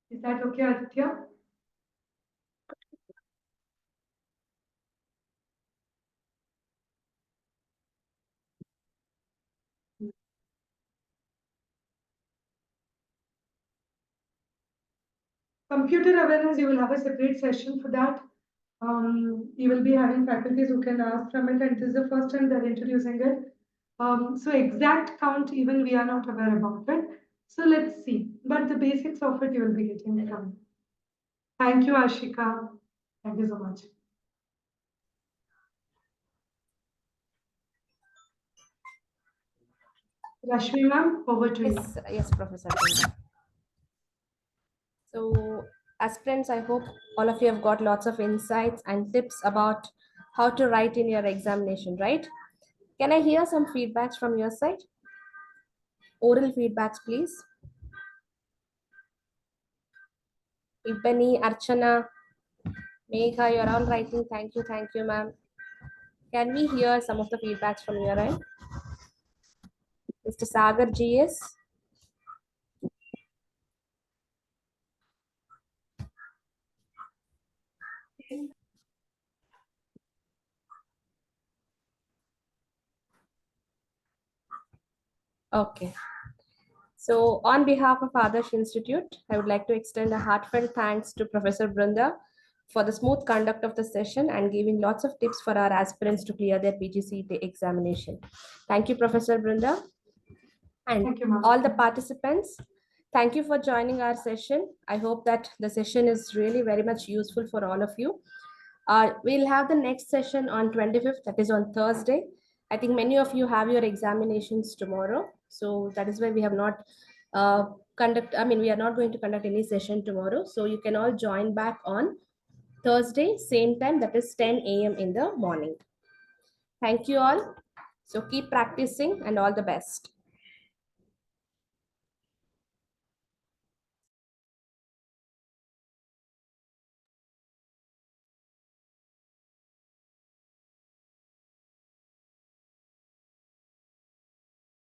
Is that okay, Aditya? Computer awareness, you will have a separate session for that. You will be having faculties who can ask from it, and this is the first time they're introducing it. So exact count, even we are not aware about it. So let's see. But the basics of it you will be getting from. Thank you, Ashika. Thank you so much. Rashmi ma'am, over to you. Yes, Professor. So, aspirants, I hope all of you have got lots of insights and tips about how to write in your examination, right? Can I hear some feedbacks from your side? Oral feedbacks, please. Ipani, Archana, Megha, you're all writing. Thank you, ma'am. Can we hear some of the feedbacks from your end? Mr. Sagar GS. Okay. So on behalf of Adarsh Institute, I would like to extend a heartfelt thanks to Professor Brunda for the smooth conduct of the session and giving lots of tips for our aspirants to clear their PGCET examination. Thank you, Professor Brunda. And Thank you, ma'am. all the participants, thank you for joining our session. I hope that the session is really very much useful for all of you. We'll have the next session on 25th, that is on Thursday. I think many of you have your examinations tomorrow. So that is why we have not we are not going to conduct any session tomorrow. So you can all join back on Thursday, same time, that is 10 a.m. in the morning. Thank you all. So keep practicing and all the best.